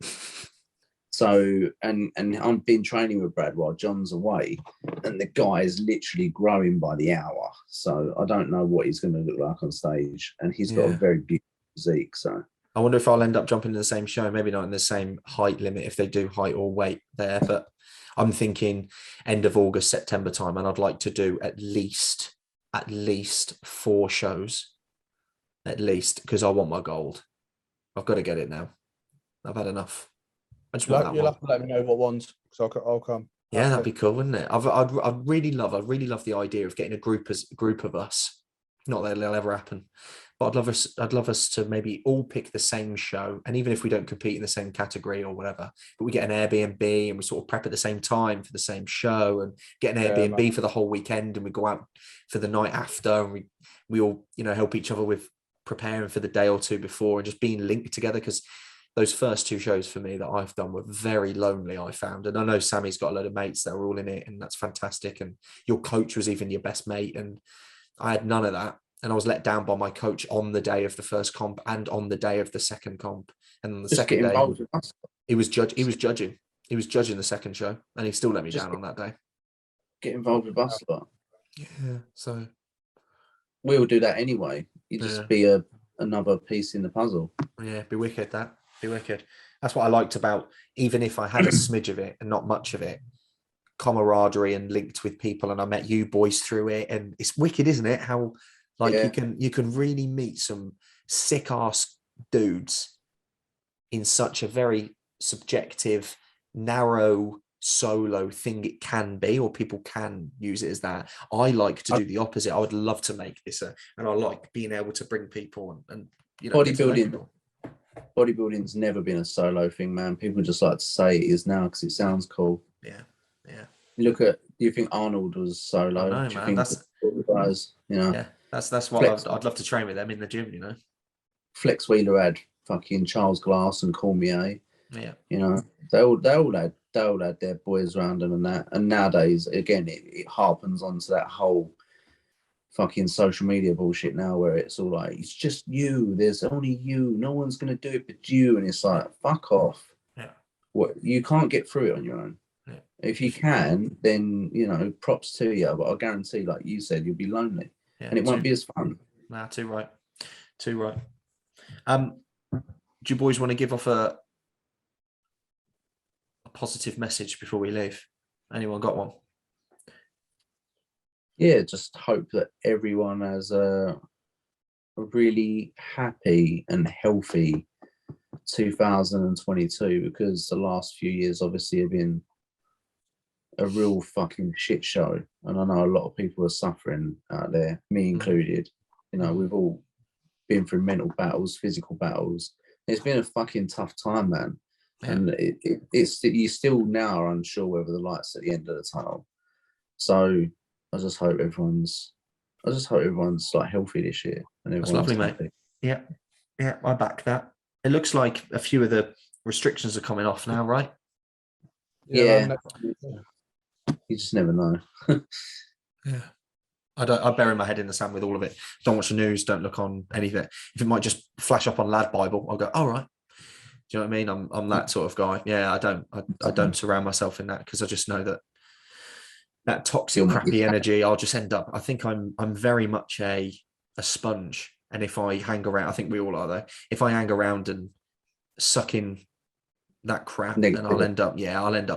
So, and I've been training with Brad while John's away, and the guy is literally growing by the hour. So I don't know what he's going to look like on stage, and he's got a very beautiful physique. So I wonder if I'll end up jumping in the same show, maybe not in the same height limit if they do height or weight there, but I'm thinking end of August, September time, and I'd like to do at least 4 shows, at least, because I want my gold. I've got to get it now. I've had enough. I just want that you'll one. have to let me know what ones, so I'll come. Yeah, that'd be cool, wouldn't it? I'd really love the idea of getting a group of us. Not that it'll ever happen, But I'd love us to maybe all pick the same show, and even if we don't compete in the same category or whatever, but we get an Airbnb and we sort of prep at the same time for the same show, and get an Airbnb for the whole weekend, and we go out for the night after, and we all, you know, help each other with preparing for the day or two before, and just being linked together. Because those first 2 shows for me that I've done were very lonely, I found. And I know Sammy's got a load of mates that are all in it, and that's fantastic. And your coach was even your best mate. And I had none of that. And I was let down by my coach on the day of the first comp and on the day of the second comp. And on the second day, he was judging the second show, and he still let me down on that day. Get involved with us, lot. Yeah. So we'll do that anyway. You just be another piece in the puzzle. Yeah, be wicked. Be wicked. That's what I liked about, even if I had a smidge of it and not much of it, camaraderie and linked with people, and I met you boys through it, and it's wicked, isn't it? How you can really meet some sick ass dudes in such a very subjective, narrow, solo thing it can be, or people can use it as that. I like to do the opposite. I would love to make this and I like being able to bring people and you know, bodybuilding's never been a solo thing, man. People just like to say it is now because it sounds cool. Yeah. You look at, do you think Arnold was solo? No, do you man, think that's guys, you know? Yeah, that's what I'd love to train with them in the gym, you know. Flex Wheeler had fucking Charles Glass and Cormier. Yeah, you know, they all had their boys around them and that. And nowadays, again, it harpens onto that whole fucking social media bullshit now, where it's all like, it's just you. There's only you. No one's gonna do it but you. And it's like, fuck off. Yeah. What, you can't get through it on your own. Yeah. If you can, then you know, props to you. But I guarantee, like you said, you'll be lonely, and it won't be as fun. Nah, too right. Do you boys want to give off a positive message before we leave? Anyone got one? Yeah, just hope that everyone has a really happy and healthy 2022, because the last few years obviously have been a real fucking shit show, and I know a lot of people are suffering out there, me included. You know, we've all been through mental battles, physical battles. It's been a fucking tough time, man. Yeah. And it's you still now are unsure whether the light's at the end of the tunnel. So I just hope everyone's like healthy this year. And that's lovely, happy. mate. Yeah, I back that. It looks like a few of the restrictions are coming off now, right? Yeah. You just never know. Yeah. I bury my head in the sand with all of it. Don't watch the news. Don't look on anything. If it might just flash up on Lad Bible, I'll go, all right. Do you know what I mean? I'm that sort of guy. Yeah, I don't surround myself in that, because I just know that toxic, crappy energy, I'll just end up. I think I'm very much a sponge. And if I hang around, I think we all are though. If I hang around and suck in that crap, then I'll end up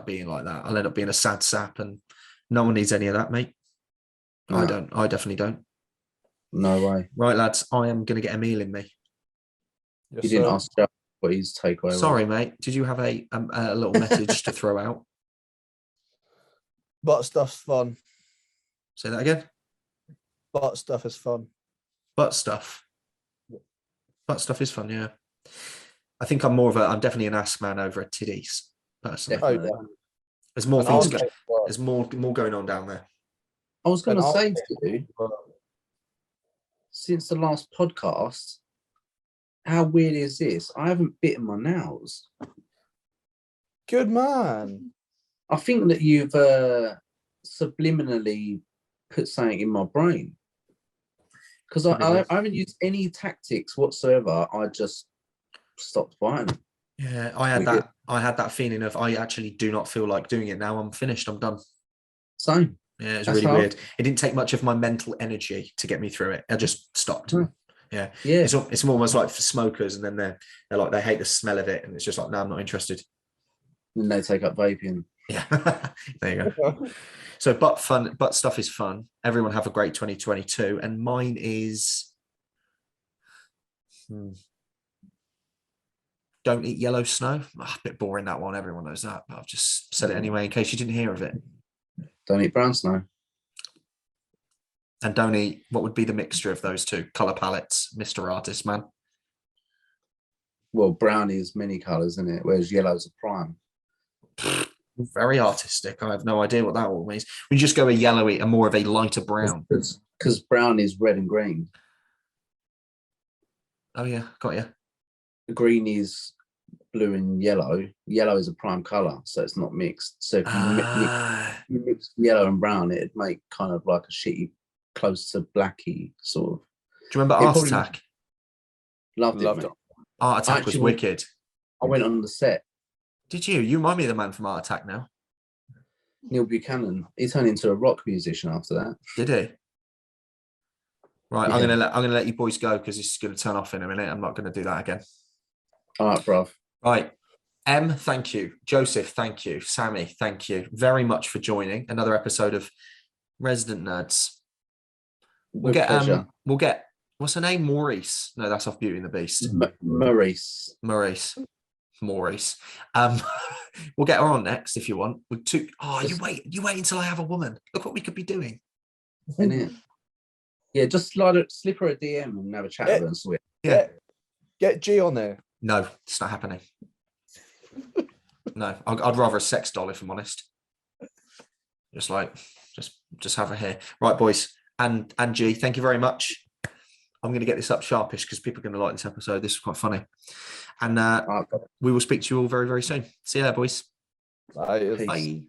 being like that. I'll end up being a sad sap, and no one needs any of that, mate. No. I definitely don't. No way. Right, lads, I am going to get a meal in me. Yes, you didn't ask what his takeaway was. Sorry, mate. Did you have a little message to throw out? Butt stuff's fun. Say that again. Butt stuff is fun. Butt stuff is fun, yeah. I think I'm definitely an ass man over at Tiddies, personally. Oh, yeah. There's more things. There's more going on down there. I was going to say to you, since the last podcast, how weird is this? I haven't bitten my nails. Good man. I think that you've subliminally put something in my brain, because I haven't used any tactics whatsoever. I just stopped biting. Yeah, I had that feeling of, I actually do not feel like doing it now. I'm finished. I'm done. Same. Yeah, it's really weird. It didn't take much of my mental energy to get me through it. I just stopped. Yeah. It's almost like for smokers, and then they're like, they hate the smell of it, and it's just like, no, I'm not interested. And they take up vaping. Yeah. There you go. So butt stuff is fun. Everyone have a great 2022. And mine is don't eat yellow snow. A bit boring, that one. Everyone knows that, but I've just said it anyway in case you didn't hear of it. Don't eat brown snow. And Donny, what would be the mixture of those two color palettes, Mr. Artist Man? Well, brown is many colours, isn't it? Whereas yellow's a prime. Very artistic. I have no idea what that all means. We just go a yellowy and more of a lighter brown. Because brown is red and green. Oh yeah, got you. Green is blue and yellow. Yellow is a prime colour, so it's not mixed. So if you mix yellow and brown, it'd make kind of like a shitty, close to blacky sort of. Do you remember Art Attack? Loved it. Art Attack was wicked. I went on the set. Did you? You remind me of the man from Art Attack now. Neil Buchanan. He turned into a rock musician after that. Did he? Right, Yeah. I'm gonna let you boys go because this is gonna turn off in a minute. I'm not gonna do that again. All right, bruv. Right. Em, thank you. Joseph, thank you. Sammy, thank you very much for joining another episode of Resident Nerds. We'll get what's her name? Maurice. No, that's off Beauty and the Beast. Maurice. We'll get her on next if you want. You wait until I have a woman. Look what we could be doing. Isn't it? Yeah, just slip her a DM and have a chat with her and swear. Yeah. Get G on there. No, it's not happening. No, I'd rather a sex doll if I'm honest. Just have her here. Right, boys. And G, thank you very much. I'm going to get this up sharpish because people are going to like this episode. This is quite funny. And we will speak to you all very, very soon. See you later, boys. Bye. Bye.